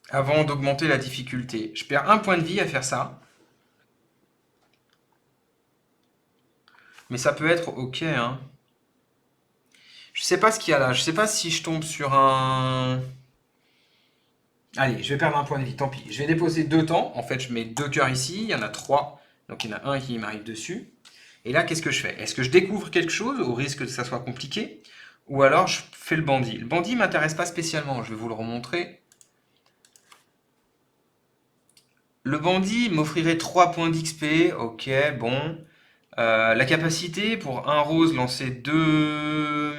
Avant d'augmenter la difficulté. Je perds un point de vie à faire ça. Mais ça peut être ok, hein. Je sais pas ce qu'il y a là. Je sais pas si je tombe sur un... Allez, je vais perdre un point de vie, tant pis. Je vais déposer 2 temps. En fait, je mets 2 cœurs ici. Il y en a 3. Donc, il y en a un qui m'arrive dessus. Et là, qu'est-ce que je fais? Est-ce que je découvre quelque chose au risque que ça soit compliqué? Ou alors, je fais le bandit. Le bandit m'intéresse pas spécialement. Je vais vous le remontrer. Le bandit m'offrirait 3 points d'XP. Ok, bon. La capacité pour un rose lancer 2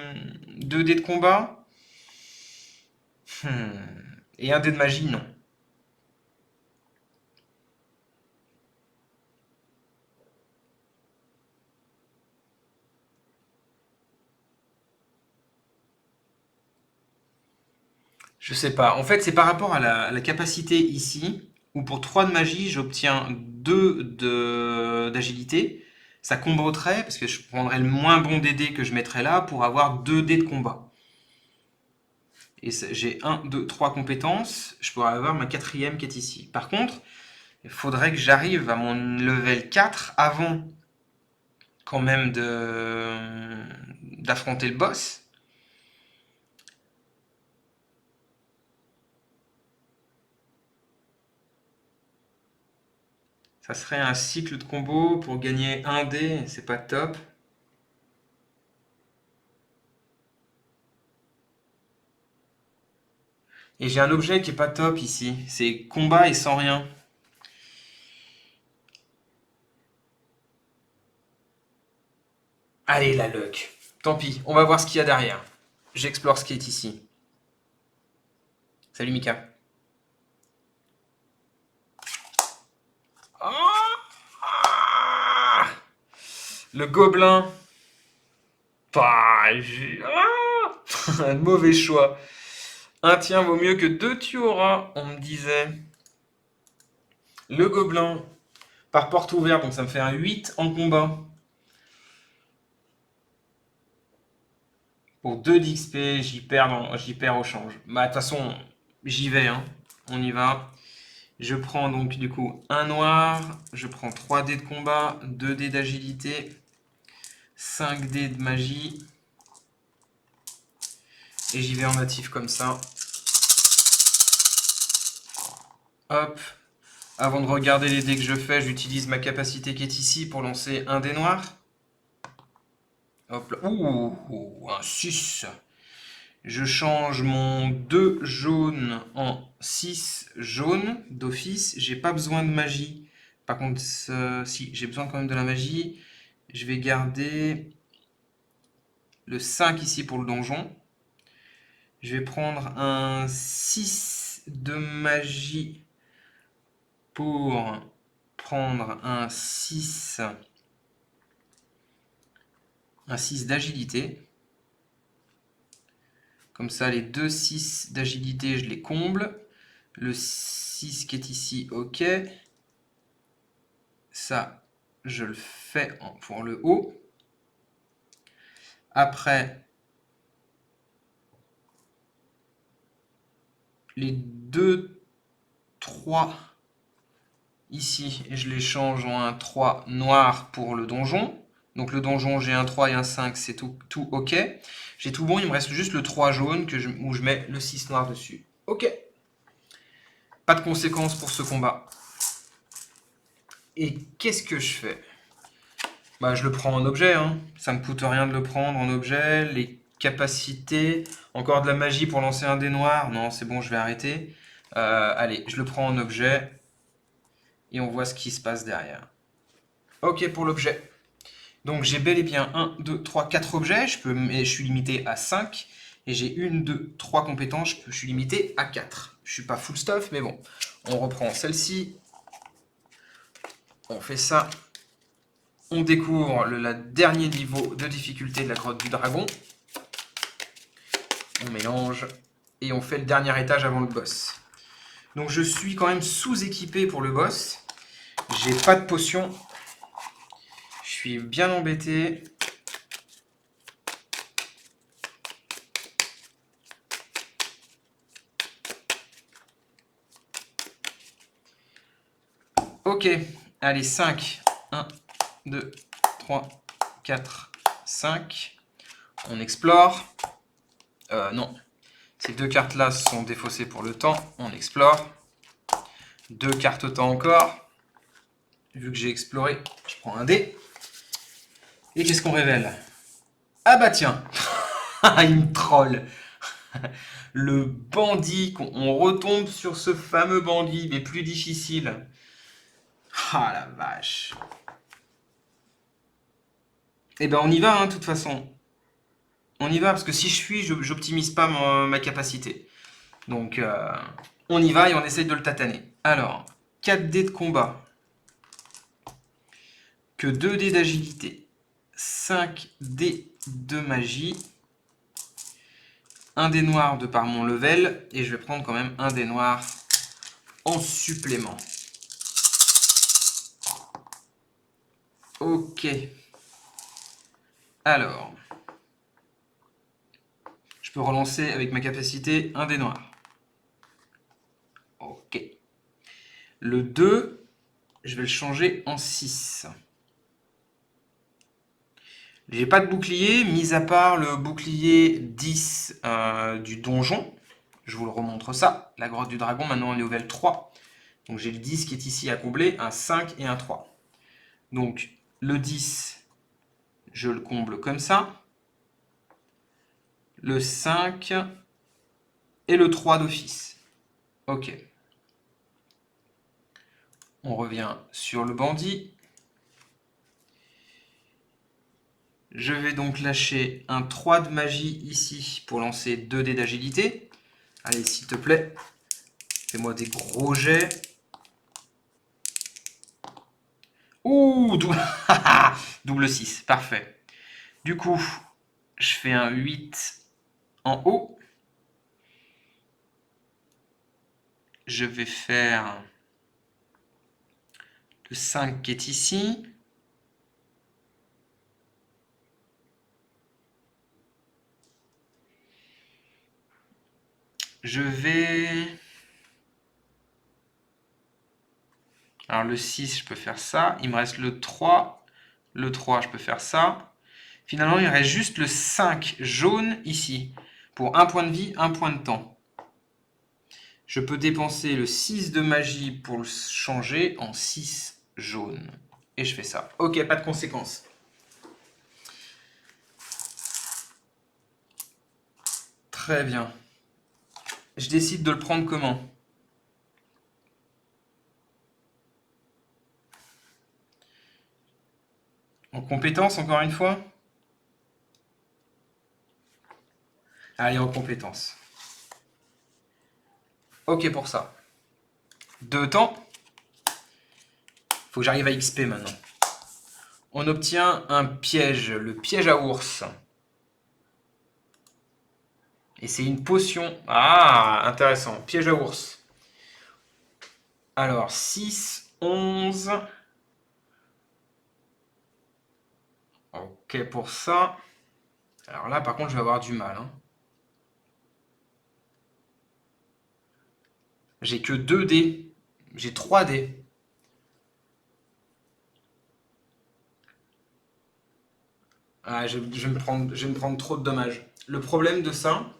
dés de combat. Et un dé de magie, non. Je sais pas. En fait, c'est par rapport à la capacité ici, où pour 3 de magie, j'obtiens 2 d'agilité. Ça comboterait, parce que je prendrais le moins bon des dés que je mettrais là pour avoir 2 dés de combat. Et j'ai 1, 2, 3 compétences. Je pourrais avoir ma 4e qui est ici. Par contre, il faudrait que j'arrive à mon level 4 avant quand même d'affronter le boss. Ça serait un cycle de combo pour gagner un dé, c'est pas top. Et j'ai un objet qui est pas top ici, c'est combat et sans rien. Allez, la luck. Tant pis, on va voir ce qu'il y a derrière. J'explore ce qui est ici. Salut Mika. Ah, le gobelin. Un mauvais choix. Un tien vaut mieux que deux tu auras, on me disait. Le gobelin. Par porte ouverte, donc ça me fait un 8 en combat. Pour 2 d'XP, j'y perds au change. Bah, de toute façon, j'y vais, hein. On y va. Je prends donc du coup un noir, je prends 3 dés de combat, 2 dés d'agilité, 5 dés de magie. Et j'y vais en natif comme ça. Hop. Avant de regarder les dés que je fais, j'utilise ma capacité qui est ici pour lancer un dé noir. Hop là. Ouh, un 6. Je change mon 2 jaune en 6 jaune d'office. J'ai pas besoin de magie. Par contre, si, j'ai besoin quand même de la magie. Je vais garder le 5 ici pour le donjon. Je vais prendre un 6 de magie pour prendre un 6 d'agilité. Comme ça, les deux 6 d'agilité, je les comble. Le 6 qui est ici, ok. Ça, je le fais pour le haut. Après, les 2, 3 ici, je les change en un 3 noir pour le donjon. Donc le donjon, j'ai un 3 et un 5, c'est tout ok. J'ai tout bon, il me reste juste le 3 jaune où je mets le 6 noir dessus. Ok. Pas de conséquences pour ce combat. Et qu'est-ce que je fais? Bah, je le prends en objet, hein. Ça me coûte rien de le prendre en objet. Les capacités, encore de la magie pour lancer un dé noir. Non, c'est bon, je vais arrêter. Allez, je le prends en objet et on voit ce qui se passe derrière. Ok pour l'objet. Donc j'ai bel et bien 1, 2, 3, 4 objets. Je suis limité à 5. Et j'ai 1, 2, 3 compétences. Je suis limité à 4. Je suis pas full stuff, mais bon. On reprend celle-ci. On fait ça. On découvre le dernier niveau de difficulté de la grotte du dragon. On mélange et on fait le dernier étage avant le boss. Donc je suis quand même sous-équipé pour le boss. J'ai pas de potion. Je suis bien embêté. Ok, allez, 5. 1, 2, 3, 4, 5. On explore. Non. Ces deux cartes-là sont défaussées pour le temps. On explore. 2 cartes temps encore. Vu que j'ai exploré, je prends un dé. Et qu'est-ce qu'on révèle? Ah bah tiens. Il me troll. Le bandit, on retombe sur ce fameux bandit, mais plus difficile. Ah la vache. Eh ben on y va, hein, de toute façon. On y va, parce que si je fuis, j'optimise pas ma capacité. Donc on y va et on essaye de le tataner. Alors, 4 dés de combat. Que 2 dés d'agilité. 5 dés de magie. Un dé noir de par mon level. Et je vais prendre quand même un dé noir en supplément. Ok. Alors, je peux relancer avec ma capacité un dé noir. Ok. Le 2, je vais le changer en 6. J'ai pas de bouclier, mis à part le bouclier 10 du donjon. Je vous le remontre ça. La grotte du dragon, maintenant on est au level 3. Donc j'ai le 10 qui est ici à combler, un 5 et un 3. Donc le 10, je le comble comme ça. Le 5 et le 3 d'office. Ok. On revient sur le bandit. Je vais donc lâcher un 3 de magie ici pour lancer 2 dés d'agilité. Allez, s'il te plaît, fais-moi des gros jets. Ouh, double 6, parfait. Du coup, je fais un 8 en haut. Je vais faire le 5 qui est ici. Je vais... Alors le 6, je peux faire ça. Il me reste le 3. Le 3, je peux faire ça. Finalement, il me reste juste le 5 jaune ici. Pour un point de vie, un point de temps. Je peux dépenser le 6 de magie pour le changer en 6 jaune. Et je fais ça. Ok, pas de conséquences. Très bien. Je décide de le prendre comment? En compétence, encore une fois? Allez, en compétence. Ok pour ça. 2 temps. Faut que j'arrive à XP maintenant. On obtient un piège, le piège à ours. Et c'est une potion. Ah, intéressant. Piège à ours. Alors, 6, 11. Ok pour ça. Alors là, par contre, je vais avoir du mal. Hein. J'ai que 2 dés. J'ai 3 dés. Ah, je vais me prendre trop de dommages. Le problème de ça,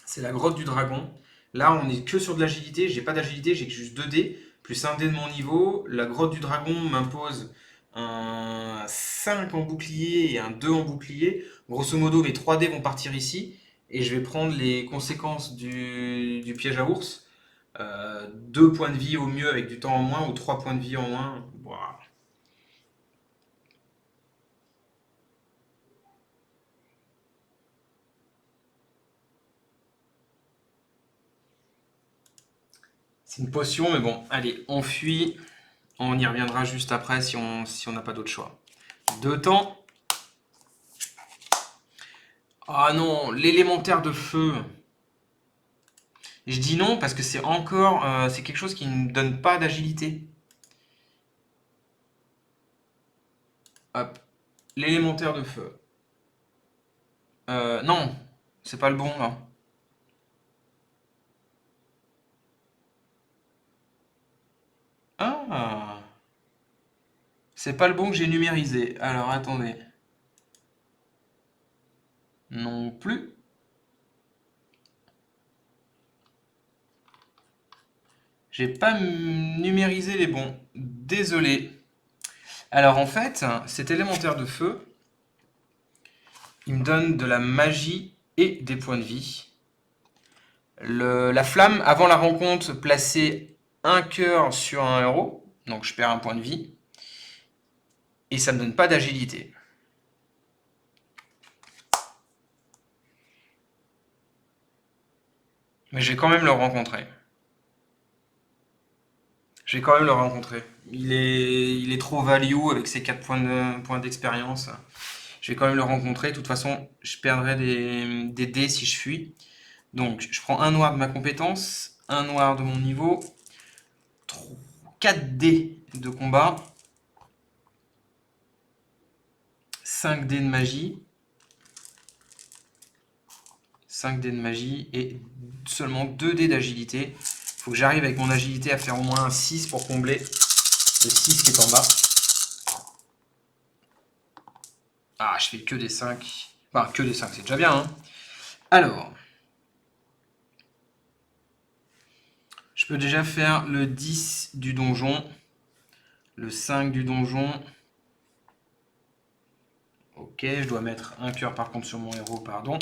c'est la grotte du dragon. Là, on est que sur de l'agilité. J'ai pas d'agilité, j'ai que juste 2 dés, plus un dé de mon niveau. La grotte du dragon m'impose un 5 en bouclier et un 2 en bouclier. Grosso modo, mes 3 dés vont partir ici. Et je vais prendre les conséquences du piège à ours. 2 points de vie au mieux avec du temps en moins ou 3 points de vie en moins. Ouah. C'est une potion, mais bon, allez, on fuit. On y reviendra juste après si on n'a pas d'autre choix. 2 temps. Ah non, l'élémentaire de feu. Je dis non parce que c'est encore, c'est quelque chose qui ne donne pas d'agilité. Hop, l'élémentaire de feu. Non, c'est pas le bon là. Ah, c'est pas le bon que j'ai numérisé. Alors attendez. Non plus. J'ai pas numérisé les bons. Désolé. Alors en fait, cet élémentaire de feu, il me donne de la magie et des points de vie. La flamme, avant la rencontre, plaçait un cœur sur un héros, donc je perds un point de vie, et ça me donne pas d'agilité. Mais je vais quand même le rencontrer. Je vais quand même le rencontrer. Il est trop value avec ses 4 points d'expérience. Je vais quand même le rencontrer. De toute façon, je perdrai des dés si je fuis. Donc, je prends un noir de ma compétence, un noir de mon niveau, 4 dés de combat, 5 dés de magie, 5 dés de magie et seulement 2 dés d'agilité. Il faut que j'arrive avec mon agilité à faire au moins un 6 pour combler le 6 qui est en bas. Ah, je fais que des 5. Enfin, que des 5, c'est déjà bien. Hein. Alors, je peux déjà faire le 10 du donjon, le 5 du donjon. Ok, je dois mettre un cœur par contre sur mon héros, pardon.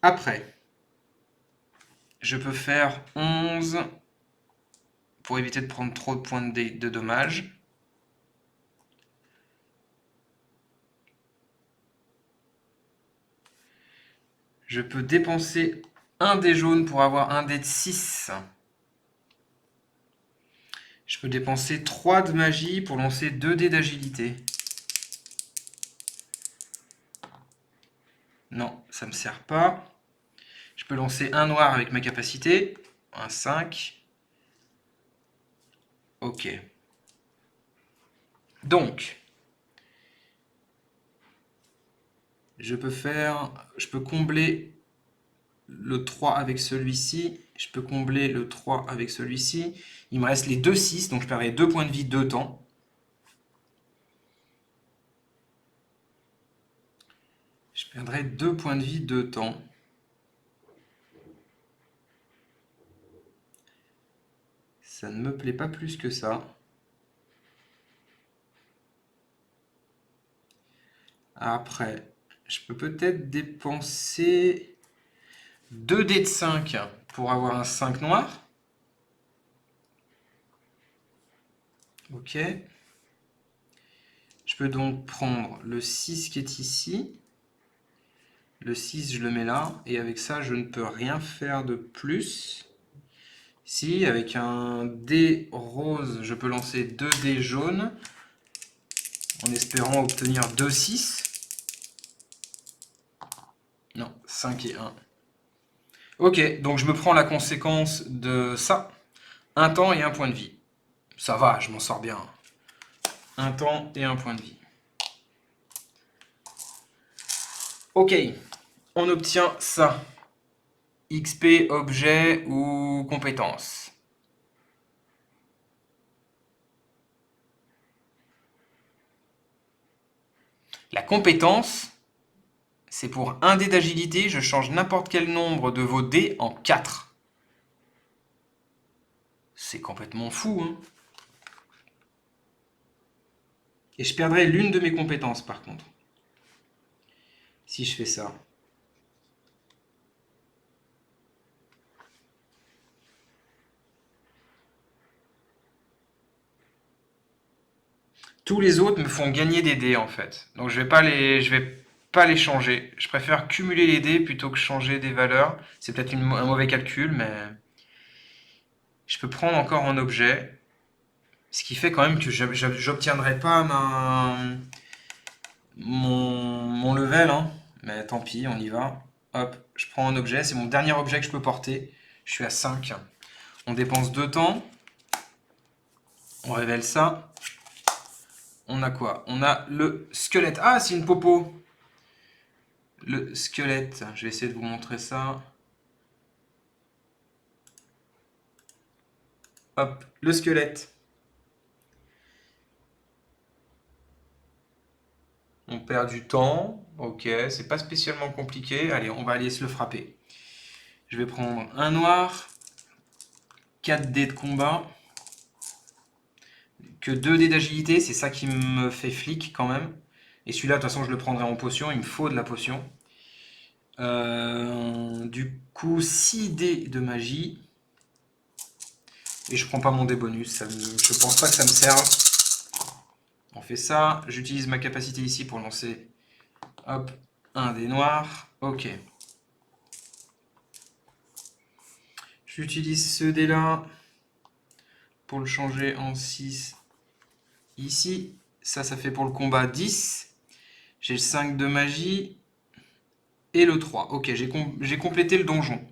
Après, je peux faire 11 pour éviter de prendre trop de points de dommages. Je peux dépenser un dé jaune pour avoir un dé de 6. Je peux dépenser 3 de magie pour lancer 2 dés d'agilité. Non, ça ne me sert pas. Je peux lancer un noir avec ma capacité. Un 5. Ok. Donc, je peux combler le 3 avec celui-ci. Je peux combler le 3 avec celui-ci. Il me reste les 2 6, donc je perdrai 2 points de vie 2 temps. Je perdrai 2 points de vie 2 temps. Ça ne me plaît pas plus que ça. Après, je peux peut-être dépenser 2 dés de 5 pour avoir un 5 noir. Ok. Je peux donc prendre le 6 qui est ici. Le 6, je le mets là. Et avec ça, je ne peux rien faire de plus. Si, avec un dé rose, je peux lancer 2 dés jaunes en espérant obtenir 2 6. Non, 5 et 1. Ok, donc je me prends la conséquence de ça. Un temps et un point de vie. Ça va, je m'en sors bien. Un temps et un point de vie. Ok, on obtient ça. XP, objet ou compétence. La compétence, c'est pour un dé d'agilité, je change n'importe quel nombre de vos dés en 4. C'est complètement fou, hein. Et je perdrai l'une de mes compétences par contre. Si je fais ça. Tous les autres me font gagner des dés en fait. Donc je vais pas les changer. Je préfère cumuler les dés plutôt que changer des valeurs. C'est peut-être un mauvais calcul, mais je peux prendre encore un objet. Ce qui fait quand même que j'obtiendrai pas mon level, hein. Mais tant pis, on y va. Hop, je prends un objet. C'est mon dernier objet que je peux porter. Je suis à 5. On dépense 2 temps. On révèle ça. On a quoi? On a le squelette. Ah, c'est une popo. Le squelette. Je vais essayer de vous montrer ça. Hop, le squelette. On perd du temps. Ok, c'est pas spécialement compliqué. Allez, on va aller se le frapper. Je vais prendre un noir. 4 dés de combat. Que 2 dés d'agilité, c'est ça qui me fait flic quand même. Et celui-là, de toute façon, je le prendrai en potion. Il me faut de la potion. Du coup, 6 dés de magie. Et je prends pas mon dé bonus. Je pense pas que ça me serve. On fait ça. J'utilise ma capacité ici pour lancer. Hop, un dé noir. Ok. J'utilise ce dé là pour le changer en 6 ici. Ça fait pour le combat 10. J'ai le 5 de magie et le 3. Ok, j'ai complété le donjon.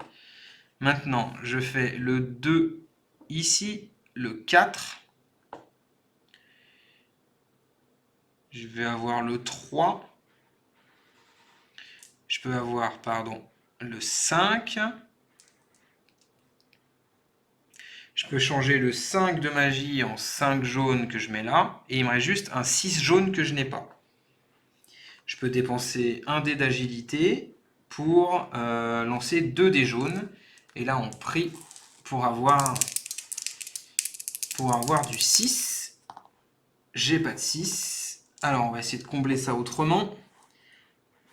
Maintenant, je fais le 2 ici, le 4. Je vais avoir le 3. Je peux avoir, pardon, le 5. Je peux changer le 5 de magie en 5 jaune que je mets là. Et il me reste juste un 6 jaune que je n'ai pas. je peux dépenser un dé d'agilité pour lancer 2 dés jaunes. Et là, on prie pour avoir du 6. J'ai pas de 6. Alors, on va essayer de combler ça autrement.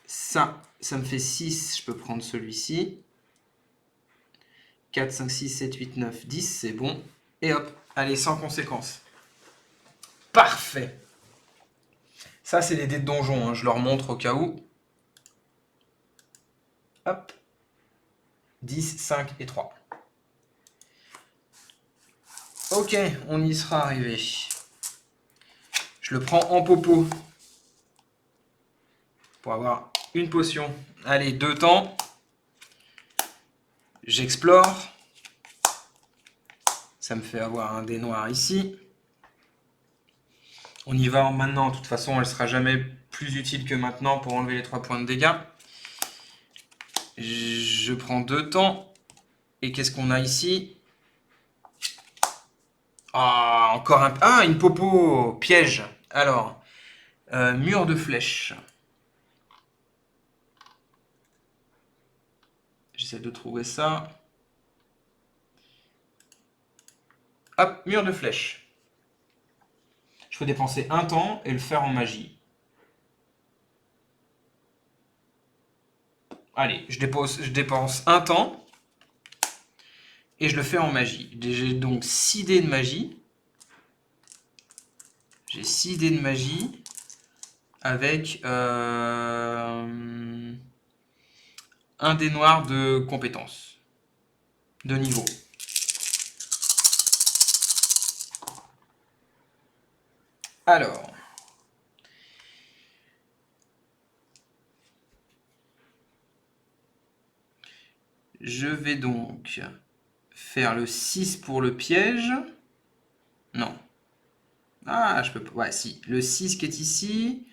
Ça me fait 6. Je peux prendre celui-ci. 4, 5, 6, 7, 8, 9, 10. C'est bon. Et hop, allez, sans conséquence. Parfait. Ça, c'est les dés de donjon. Hein. Je leur montre au cas où. Hop. 10, 5 et 3. Ok, on y sera arrivé. Je le prends en popo. Pour avoir une potion. Allez, 2 temps. J'explore. Ça me fait avoir un dé noir ici. On y va maintenant. De toute façon, elle ne sera jamais plus utile que maintenant pour enlever les 3 points de dégâts. Je prends 2 temps. Et qu'est-ce qu'on a ici? Ah, encore un... Ah, une popo piège. Alors, mur de flèches. J'essaie de trouver ça. Hop, mur de flèches. Je peux dépenser un temps et le faire en magie. Allez, je dépense un temps et je le fais en magie. J'ai donc 6 dés de magie. J'ai 6 dés de magie avec un dé noir de compétence, de niveau. Alors, je vais donc faire le 6 pour le piège. Non. Ah, je peux pas. Ouais, si. Le 6 qui est ici.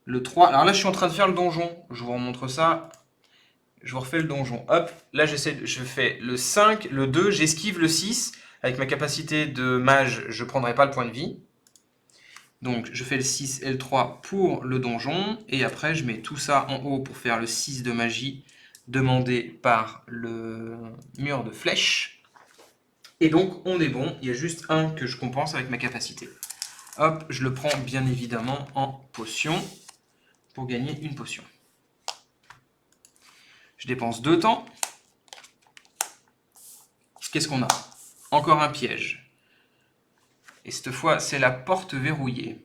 Le 3. Alors là, je suis en train de faire le donjon. Je vous remontre ça. Je vous refais le donjon. Hop. Là, je fais le 5, le 2. J'esquive le 6. Avec ma capacité de mage, je ne prendrai pas le point de vie. Donc, je fais le 6 et le 3 pour le donjon. Et après, je mets tout ça en haut pour faire le 6 de magie demandé par le mur de flèches. Et donc, on est bon. Il y a juste un que je compense avec ma capacité. Hop, je le prends bien évidemment en potion pour gagner une potion. Je dépense 2 temps. Qu'est-ce qu'on a? Encore un piège. Et cette fois, c'est la porte verrouillée.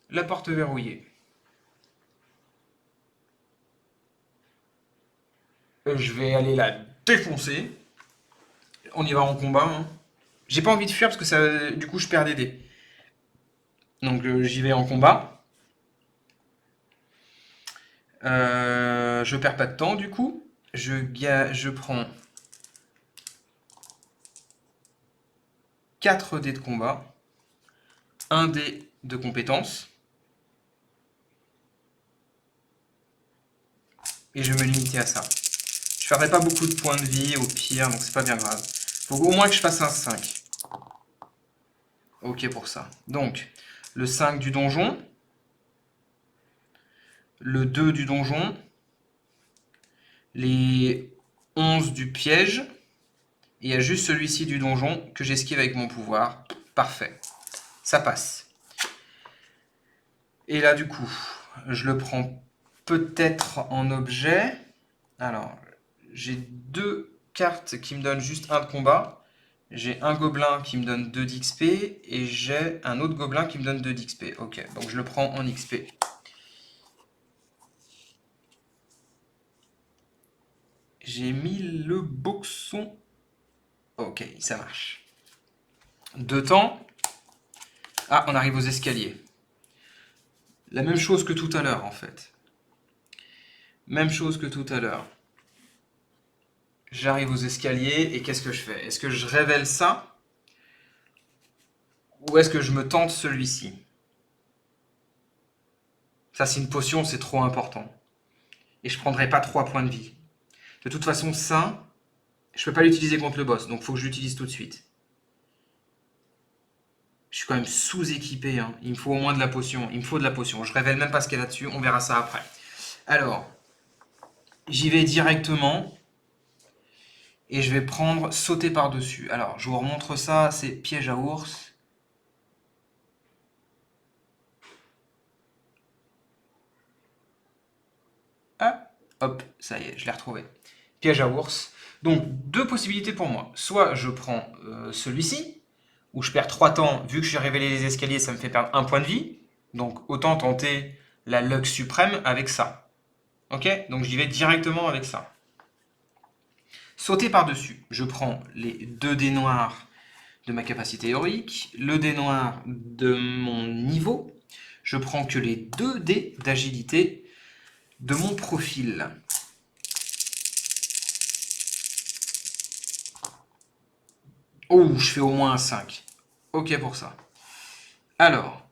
La porte verrouillée. Je vais aller la défoncer. On y va en combat. Hein. J'ai pas envie de fuir parce que ça, du coup, je perds des dés. Donc, j'y vais en combat. Je perds pas de temps, du coup. Je prends 4 dés de combat. 1 dé de compétence. Et je vais me limiter à ça. Je perdrai pas beaucoup de points de vie au pire, donc c'est pas bien grave. Faut au moins que je fasse un 5. Ok pour ça. Donc, le 5 du donjon. Le 2 du donjon. Les 11 du piège. Et il y a juste celui-ci du donjon que j'esquive avec mon pouvoir. Parfait. Ça passe. Et là, du coup, je le prends peut-être en objet. Alors, j'ai 2 cartes qui me donnent juste 1 de combat. J'ai un gobelin qui me donne 2 d'XP et j'ai un autre gobelin qui me donne 2 d'XP. Ok, donc je le prends en XP. J'ai mis le boxon. Ok, ça marche. 2 temps. Ah, on arrive aux escaliers. La même chose que tout à l'heure, en fait. Même chose que tout à l'heure. J'arrive aux escaliers et qu'est-ce que je fais? Est-ce que je révèle ça? Ou est-ce que je me tente celui-ci? Ça, c'est une potion, c'est trop important. Et je prendrai pas 3 points de vie. De toute façon, ça, je peux pas l'utiliser contre le boss, donc il faut que je l'utilise tout de suite. Je suis quand même sous-équipé, hein. Il me faut au moins de la potion. Il me faut de la potion. Je révèle même pas ce qu'il y a là-dessus. On verra ça après. Alors, j'y vais directement. Et je vais prendre sauter par-dessus. Alors, je vous remontre ça. C'est piège à ours. Ah, hop, ça y est, je l'ai retrouvé. Piège à ours. Donc, deux possibilités pour moi. Soit je prends celui-ci, où je perds 3 temps. Vu que je suis révélé les escaliers, ça me fait perdre 1 point de vie. Donc, autant tenter la luck suprême avec ça. Ok? Donc, j'y vais directement avec ça. Sauter par-dessus. Je prends les 2 dés noirs de ma capacité héroïque, le dé noir de mon niveau. Je prends que les 2 dés d'agilité de mon profil. Oh, je fais au moins un 5. Ok pour ça. Alors,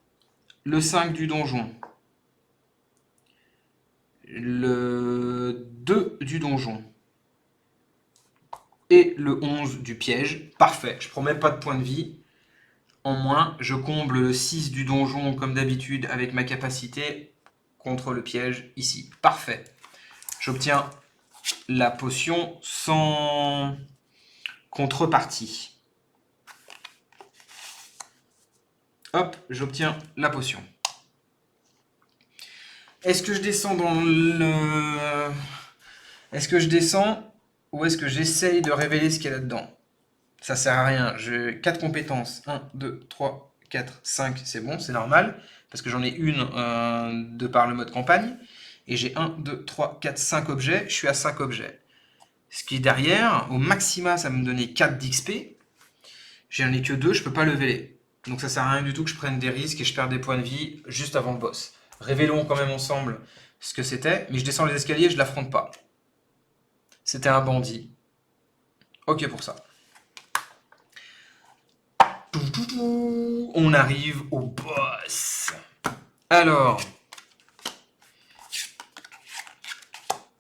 le 5 du donjon. Le 2 du donjon. Et le 11 du piège. Parfait, je prends même pas de points de vie. En moins, je comble le 6 du donjon comme d'habitude avec ma capacité contre le piège ici. Parfait. J'obtiens la potion sans contrepartie. Hop, j'obtiens la potion. Est-ce que je descends dans le... Est-ce que je descends ou est-ce que j'essaye de révéler ce qu'il y a là-dedans? Ça sert à rien. J'ai 4 compétences. 1, 2, 3, 4, 5. C'est bon, c'est normal. Parce que j'en ai une de par le mode campagne. Et j'ai 1, 2, 3, 4, 5 objets. Je suis à 5 objets. Ce qui est derrière, au maxima, ça va me donner 4 d'XP. J'en ai que 2, je peux pas lever. Donc ça sert à rien du tout que je prenne des risques et je perds des points de vie juste avant le boss. Révélons quand même ensemble ce que c'était. Mais je descends les escaliers, je l'affronte pas. C'était un bandit. Ok pour ça. On arrive au boss. Alors,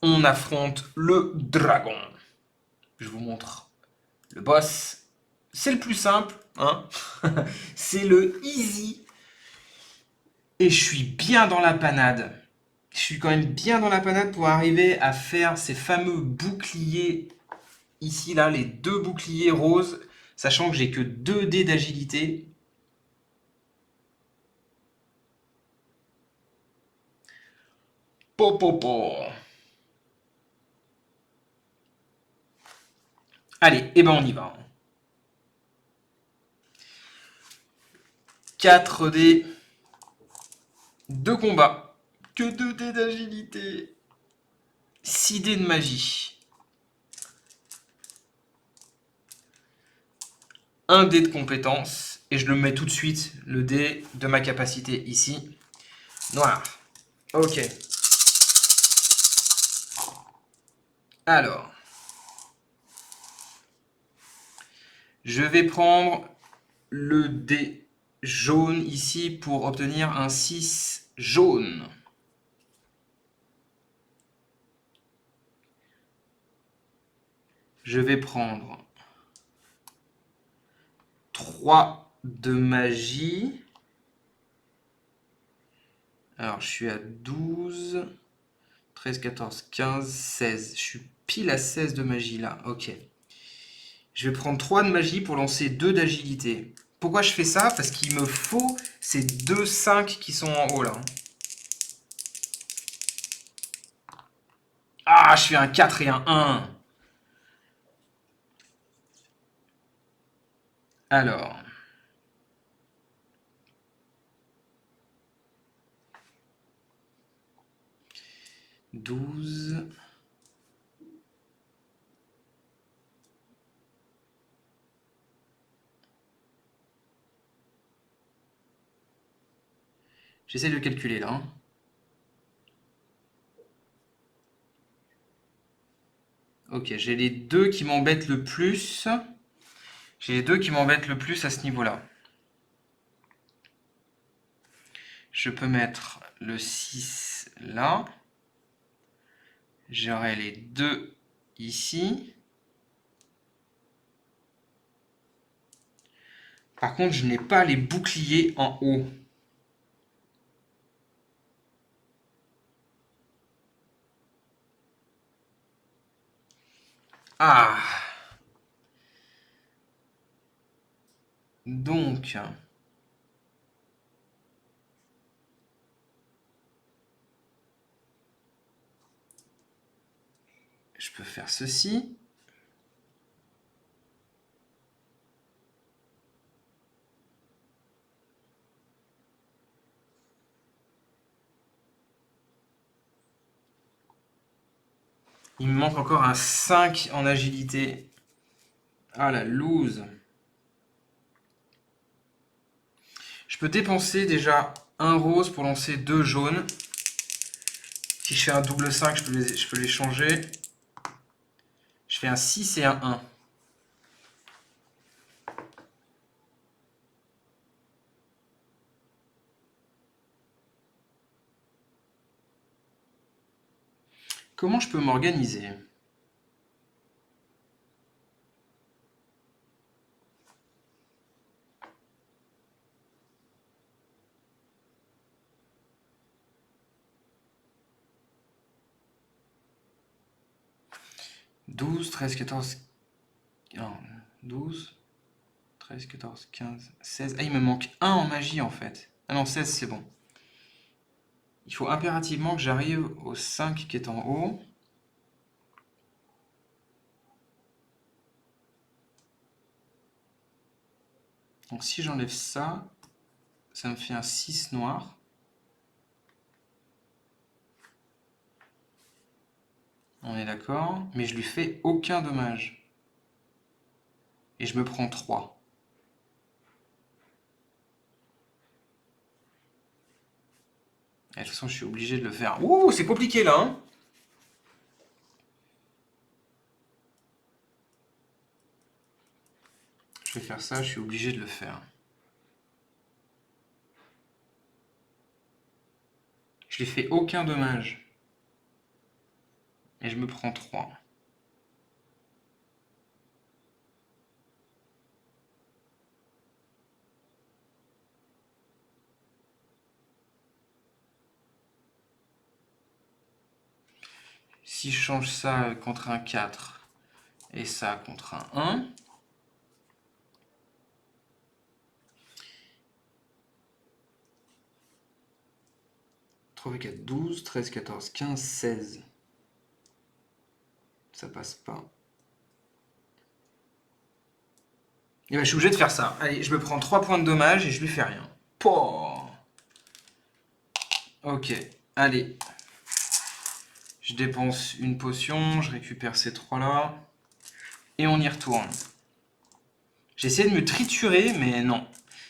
on affronte le dragon. Je vous montre le boss. C'est le plus simple, hein. C'est le easy. Et je suis bien dans la panade. Je suis quand même bien dans la panade pour arriver à faire ces fameux boucliers. Ici, là, les 2 boucliers roses. Sachant que j'ai que 2 dés d'agilité. Allez, et ben on y va. 4 dés de combat. Que 2 dés d'agilité. 6 dés de magie. 1 dé de compétence. Et je le mets tout de suite, le dé de ma capacité ici. Noir. Ok. Alors. Je vais prendre le dé jaune ici pour obtenir un 6 jaune. Je vais prendre 3 de magie. Alors, je suis à 12, 13, 14, 15, 16. Je suis pile à 16 de magie là. Ok. Je vais prendre 3 de magie pour lancer 2 d'agilité. Pourquoi je fais ça? Parce qu'il me faut ces 2 5 qui sont en haut là. Ah, je fais un 4 et un 1. Alors. Douze. J'essaie de calculer là. Ok, j'ai les 2 qui m'embêtent le plus. J'ai les 2 qui m'embêtent le plus à ce niveau-là. Je peux mettre le 6 là. J'aurai les 2 ici. Par contre, je n'ai pas les boucliers en haut. Ah! Donc, je peux faire ceci. Il me manque encore un 5 en agilité. Ah la loose. Je peux dépenser déjà un rose pour lancer 2 jaunes. Si je fais un double 5, je peux les changer. Je fais un 6 et un 1. Comment je peux m'organiser? « 12, 13, 14... Non, 12, 13, 14, 15, 16... Ah, il me manque 1 en magie, en fait. Ah non, 16, c'est bon. Il faut impérativement que j'arrive au 5 qui est en haut. Donc si j'enlève ça, ça me fait un 6 noir. On est d'accord. Mais je lui fais aucun dommage. Et je me prends 3. Et de toute façon, je suis obligé de le faire. Ouh, c'est compliqué là, hein? Je vais faire ça, je suis obligé de le faire. Je lui fais aucun dommage. Et je me prends 3. Si je change ça contre un 4 et ça contre un 1, trouver 4, 12, 13, 14, 15, 16. Ça passe pas. Et ben, je suis obligé de faire ça. Allez, je me prends 3 points de dommage et je lui fais rien. Pouah. Ok, allez. Je dépense une potion, je récupère ces 3 là. Et on y retourne. J'essaie de me triturer, mais non.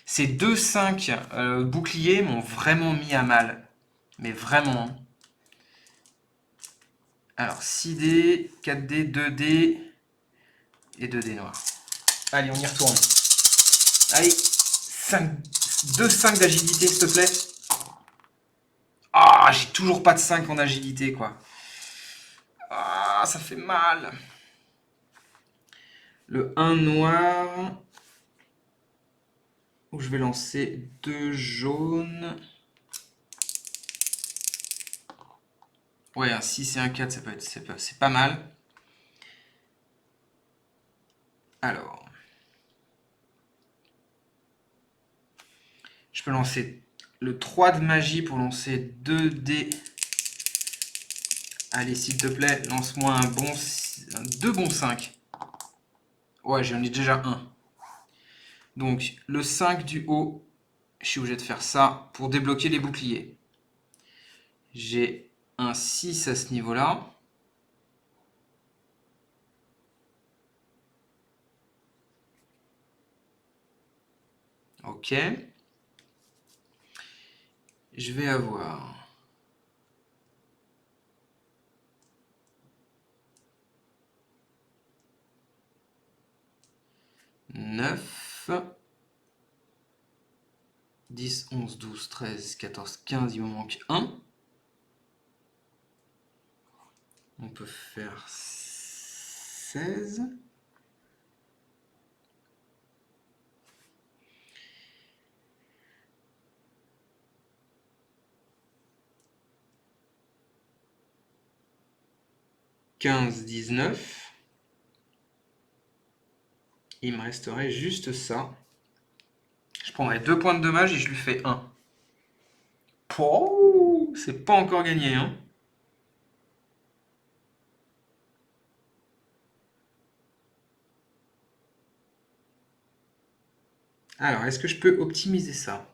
Ces 2-5 boucliers m'ont vraiment mis à mal. Mais vraiment. Alors, 6D, 4D, 2D et 2D noir. Allez, on y retourne. Allez, 2-5 d'agilité, s'il te plaît. Ah, j'ai toujours pas de 5 en agilité, quoi. Ah, ça fait mal. Le 1 noir, où je vais lancer 2 jaunes. Ouais, un 6 et un 4, ça peut être, c'est pas mal. Alors, je peux lancer le 3 de magie pour lancer 2 dés. Allez, s'il te plaît, lance-moi un bon 2 bons 5. Ouais, j'en ai déjà un. Donc, le 5 du haut, je suis obligé de faire ça pour débloquer les boucliers. J'ai un 6 à ce niveau-là. Ok. Je vais avoir 9, 10, 11, 12, 13, 14, 15, il me manque 1. On peut faire 16. 15, 19. Il me resterait juste ça. Je prendrai 2 points de dommage et je lui fais 1. Oh, c'est pas encore gagné, hein. Alors, est-ce que je peux optimiser ça?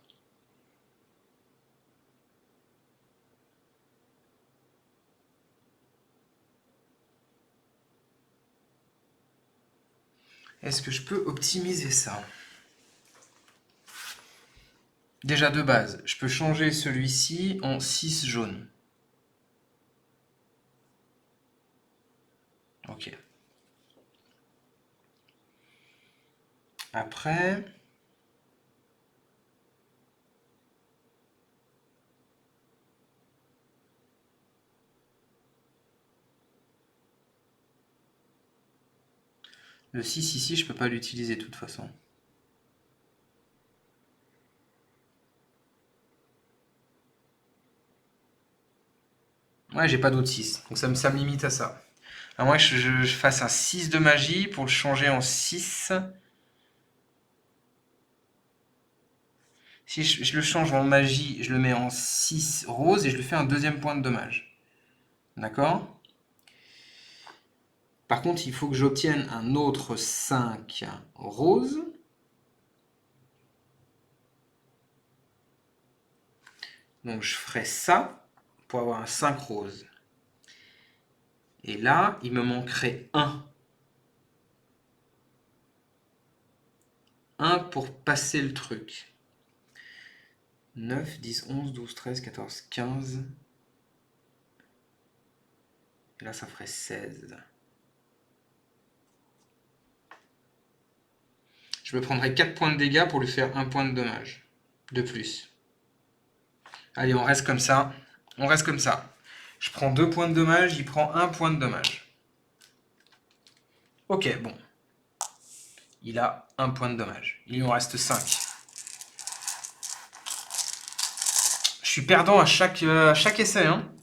Est-ce que je peux optimiser ça? Déjà de base, je peux changer celui-ci en 6 jaune. Ok. Après... Le 6 ici, je peux pas l'utiliser de toute façon. Ouais, j'ai pas d'autre 6, donc ça me limite à ça. À moins que je fasse un 6 de magie pour le changer en 6. Si je le change en magie, je le mets en 6 rose et je lui fais un deuxième point de dommage. D'accord? Par contre, il faut que j'obtienne un autre 5 rose. Donc je ferai ça pour avoir un 5 rose. Et là, il me manquerait 1. 1 pour passer le truc. 9, 10, 11, 12, 13, 14, 15. Et là, ça ferait 16. Je me prendrais 4 points de dégâts pour lui faire 1 point de dommage. De plus. Allez, on reste comme ça. On reste comme ça. Je prends 2 points de dommage, il prend 1 point de dommage. Ok, bon. Il a 1 point de dommage. Il lui en reste 5. Je suis perdant à chaque essai. Hein.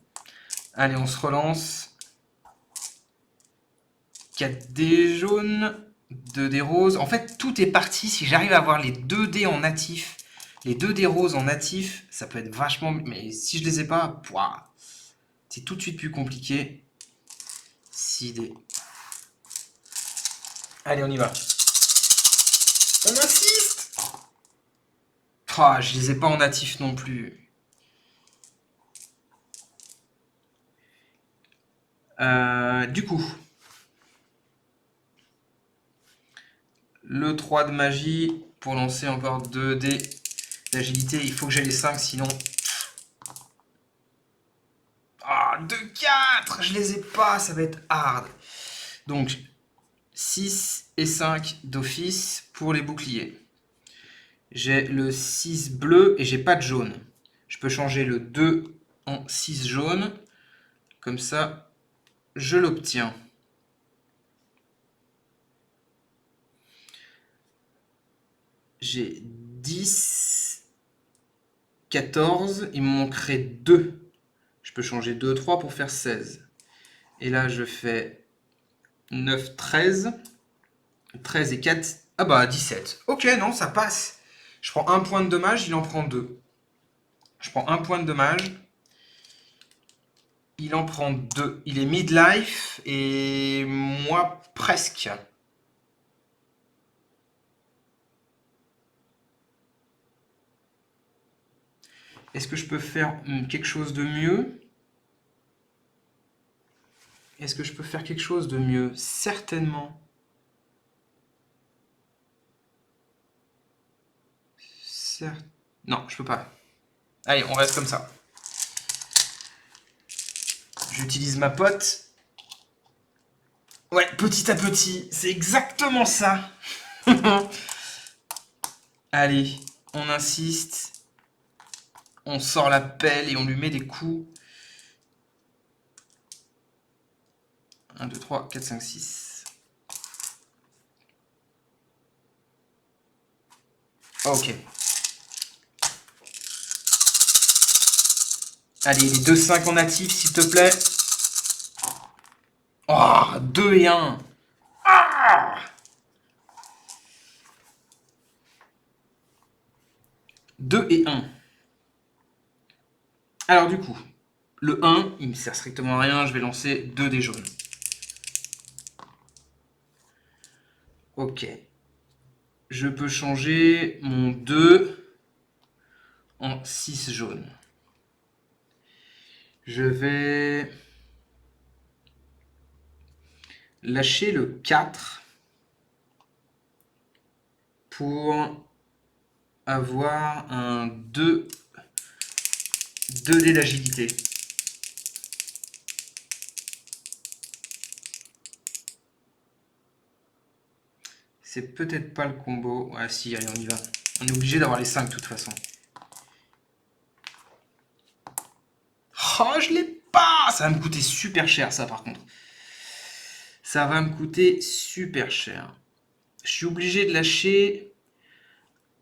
Allez, on se relance. 4 dés jaunes, 2 dés roses. En fait, tout est parti. Si j'arrive à avoir les 2 dés en natif, les 2 dés roses en natif, ça peut être vachement... Mais si je les ai pas, c'est tout de suite plus compliqué. 6 dés. Allez, on y va. On insiste. Oh, je les ai pas en natif non plus. Du coup, le 3 de magie, pour lancer encore 2 dés d'agilité, il faut que j'ai les 5, sinon... Ah, 2, 4. Je les ai pas, ça va être hard. Donc, 6 et 5 d'office pour les boucliers. J'ai le 6 bleu et j'ai pas de jaune. Je peux changer le 2 en 6 jaune. Comme ça, je l'obtiens. J'ai 10, 14. Il me manquerait 2. Je peux changer 2, 3 pour faire 16. Et là, je fais 9, 13. 13 et 4. Ah bah, 17. Ok, non, ça passe. Je prends 1 point de dommage, il en prend 2. Je prends 1 point de dommage. Il en prend 2. Il est midlife et moi presque. Est-ce que je peux faire quelque chose de mieux? Est-ce que je peux faire quelque chose de mieux? Certainement. Non, je peux pas. Allez, on reste comme ça. J'utilise ma pote. Ouais, petit à petit, c'est exactement ça. Allez, on insiste. On sort la pelle et on lui met des coups. 1, 2, 3, 4, 5, 6. Ok. Allez, les 2 5 en natif, s'il te plaît. Oh, 2 et 1. Ah, 2 et 1. Alors du coup, le 1, il me sert strictement à rien, je vais lancer 2 dés jaunes. Ok. Je peux changer mon 2 en 6 jaune. Je vais lâcher le 4 pour avoir un 2 dés d'agilité. C'est peut-être pas le combo. Ah si, allez, on y va. On est obligé d'avoir les 5 de toute façon. Oh, je l'ai pas. Ça va me coûter super cher, ça, par contre. Ça va me coûter super cher. Je suis obligé de lâcher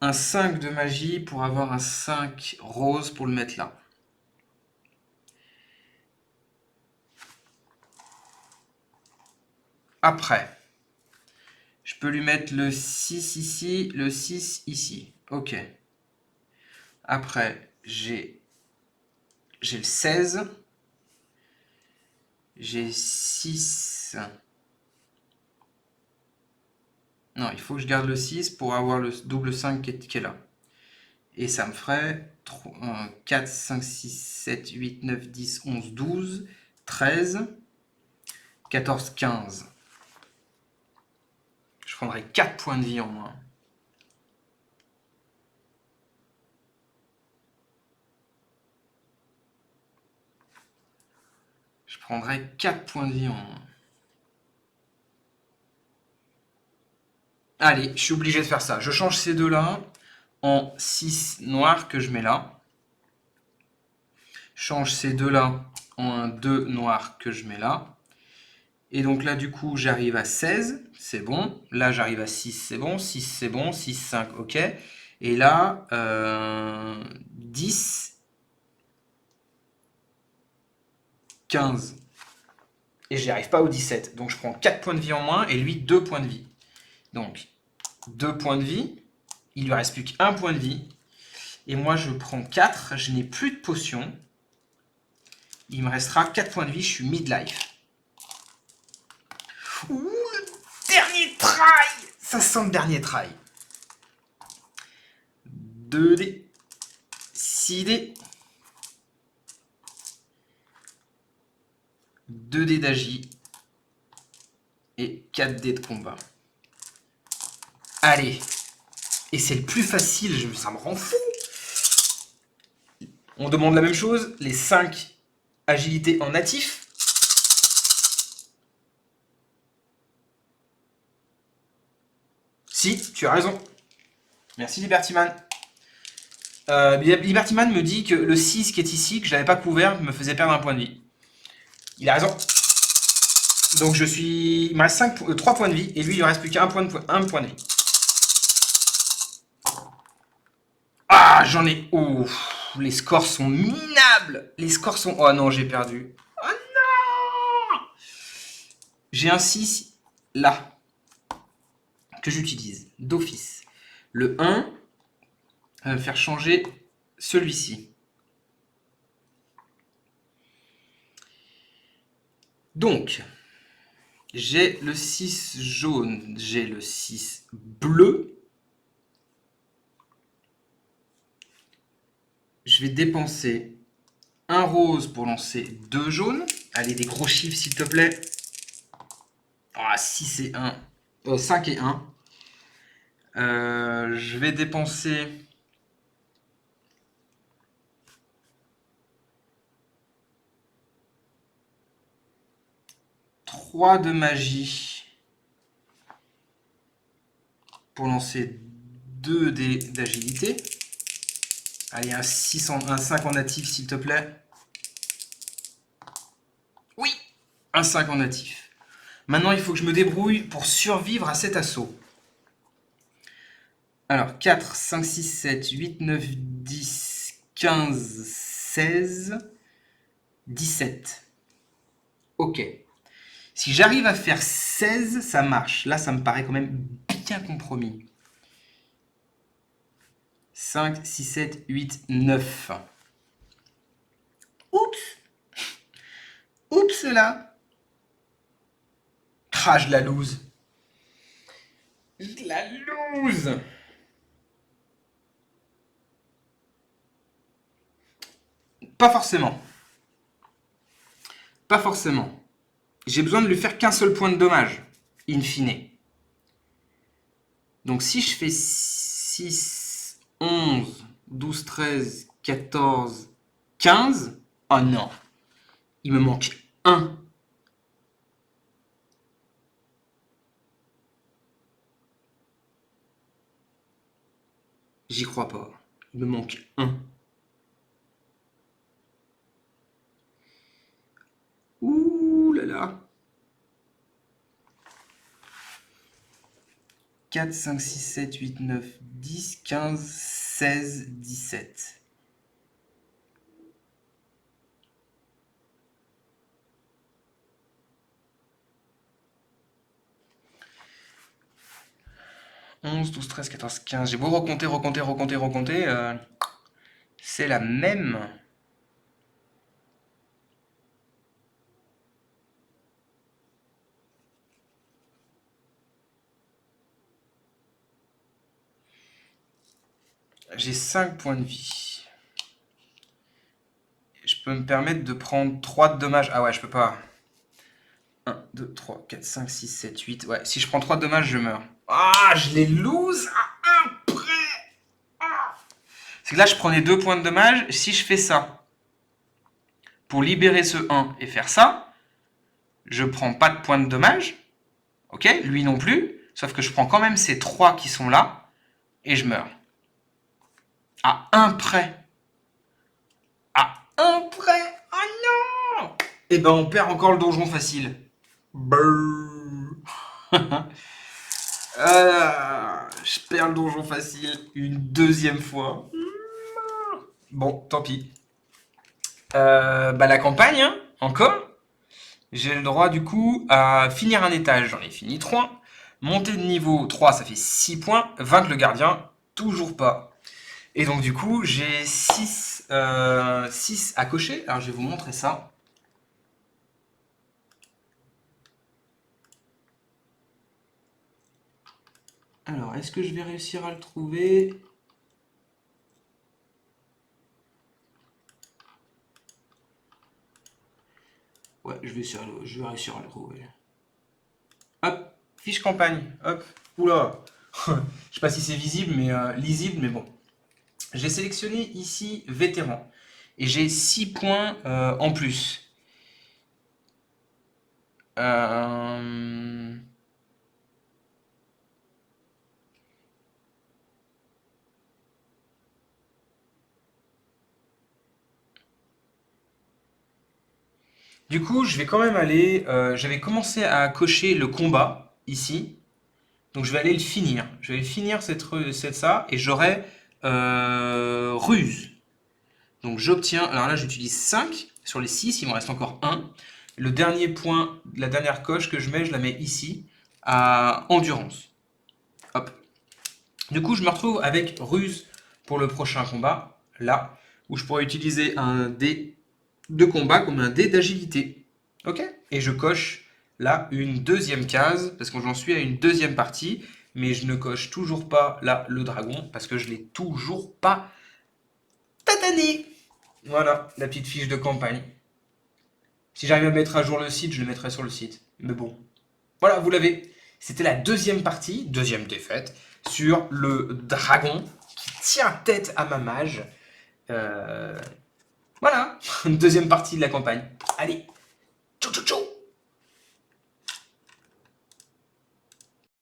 un 5 de magie pour avoir un 5 rose pour le mettre là. Après, je peux lui mettre le 6 ici, le 6 ici. Ok. Après, j'ai le 16. J'ai 6. Non, il faut que je garde le 6 pour avoir le double 5 qui est là. Et ça me ferait 4, 5, 6, 7, 8, 9, 10, 11, 12, 13, 14, 15. Je prendrais 4 points de vie en moins. Je prendrais 4 points de vie en moins. Allez, je suis obligé de faire ça. Je change ces deux-là en 6 noirs que je mets là. Je change ces deux-là en un 2 noir que je mets là. Et donc là, du coup, j'arrive à 16, c'est bon. Là, j'arrive à 6, c'est bon. 6, c'est bon. 6, 5, ok. Et là, 10, 15. Et j'y arrive pas au 17. Donc je prends 4 points de vie en moins et lui 2 points de vie. Donc 2 points de vie. Il lui reste plus qu'un point de vie. Et moi je prends 4. Je n'ai plus de potion. Il me restera 4 points de vie. Je suis midlife. Ouh, le dernier try. Ça sent le dernier try. 2 dés. 6 dés. 2 dés d'agi. Et 4 dés de combat. Allez. Et c'est le plus facile, ça me rend fou. On demande la même chose, les 5 agilités en natif. Si, tu as raison. Merci Libertyman. Libertyman me dit que le 6 qui est ici, que je n'avais pas couvert, me faisait perdre un point de vie. Il a raison. Donc il me reste 3 points de vie, et lui il ne reste plus qu'un point de vie. Ah, j'en ai... Oh, les scores sont minables. Les scores sont... Oh non, j'ai perdu. Oh non. J'ai un 6 là, que j'utilise d'office. Le 1 va me faire changer celui-ci. Donc, j'ai le 6 jaune, j'ai le 6 bleu. Je vais dépenser un rose pour lancer 2 jaunes. Allez, des gros chiffres s'il te plaît. Ah, 6 et 1. 5 et 1. Je vais dépenser... trois de magie pour lancer 2 dés d'agilité. Allez, un 5 en natif s'il te plaît. Oui, un 5 en natif. Maintenant, il faut que je me débrouille pour survivre à cet assaut. Alors, 4, 5, 6, 7, 8, 9, 10, 15, 16, 17. Ok. Si j'arrive à faire 16, ça marche. Là, ça me paraît quand même bien compromis. 5, 6, 7, 8, 9. Oups. Oups là. Ah, je la lose. Je la lose. Pas forcément. Pas forcément. J'ai besoin de lui faire qu'un seul point de dommage, in fine. Donc si je fais 6, 11, 12, 13, 14, 15... Oh non. Il me manque 1. J'y crois pas. Il me manque 1. Ouh là là. 4, 5, 6, 7, 8, 9, 10, 15, 16, 17. « 11, 12, 13, 14, 15. J'ai beau recompter, c'est la même. J'ai 5 points de vie. Je peux me permettre de prendre 3 de dommages. Ah ouais, je peux pas. 1, 2, 3, 4, 5, 6, 7, 8. Ouais, si je prends 3 de dommages, je meurs. Ah, je les lose à un près. Ah. C'est que là, je prenais 2 points de dommage. Si je fais ça, pour libérer ce 1 et faire ça, je prends pas de points de dommage. Ok, lui non plus. Sauf que je prends quand même ces 3 qui sont là. Et je meurs. À un près. À un près. Oh non. Et ben on perd encore le donjon facile. Je perds le donjon facile une deuxième fois. Bon, tant pis. La campagne, hein, encore. J'ai le droit du coup à finir un étage. J'en ai fini 3. Monter de niveau 3, ça fait 6 points. Vaincre le gardien, toujours pas. Et donc du coup, j'ai 6 à cocher. Alors je vais vous montrer ça. Alors, est-ce que je vais réussir à le trouver? Ouais, je vais réussir à le trouver. Hop, fiche campagne. Hop, oula. Je sais pas si c'est visible, mais lisible, mais bon. J'ai sélectionné ici vétéran. Et j'ai 6 points en plus. Du coup, je vais quand même aller... J'avais commencé à cocher le combat, ici. Donc je vais aller le finir. Je vais finir cette ça, et j'aurai ruse. Donc j'obtiens... Alors là, j'utilise 5. Sur les 6, il m'en reste encore 1. Le dernier point, la dernière coche que je mets, je la mets ici, à endurance. Hop. Du coup, je me retrouve avec ruse pour le prochain combat, là, où je pourrais utiliser un dé de combat comme un dé d'agilité. Ok? Et je coche là une deuxième case, parce que j'en suis à une deuxième partie, mais je ne coche toujours pas là le dragon, parce que je l'ai toujours pas tatané. Voilà, la petite fiche de campagne. Si j'arrive à mettre à jour le site, je le mettrai sur le site. Mais bon, voilà, vous l'avez. C'était la deuxième partie, deuxième défaite, sur le dragon qui tient tête à ma mage. Voilà, deuxième partie de la campagne. Allez, ciao ciao ciao.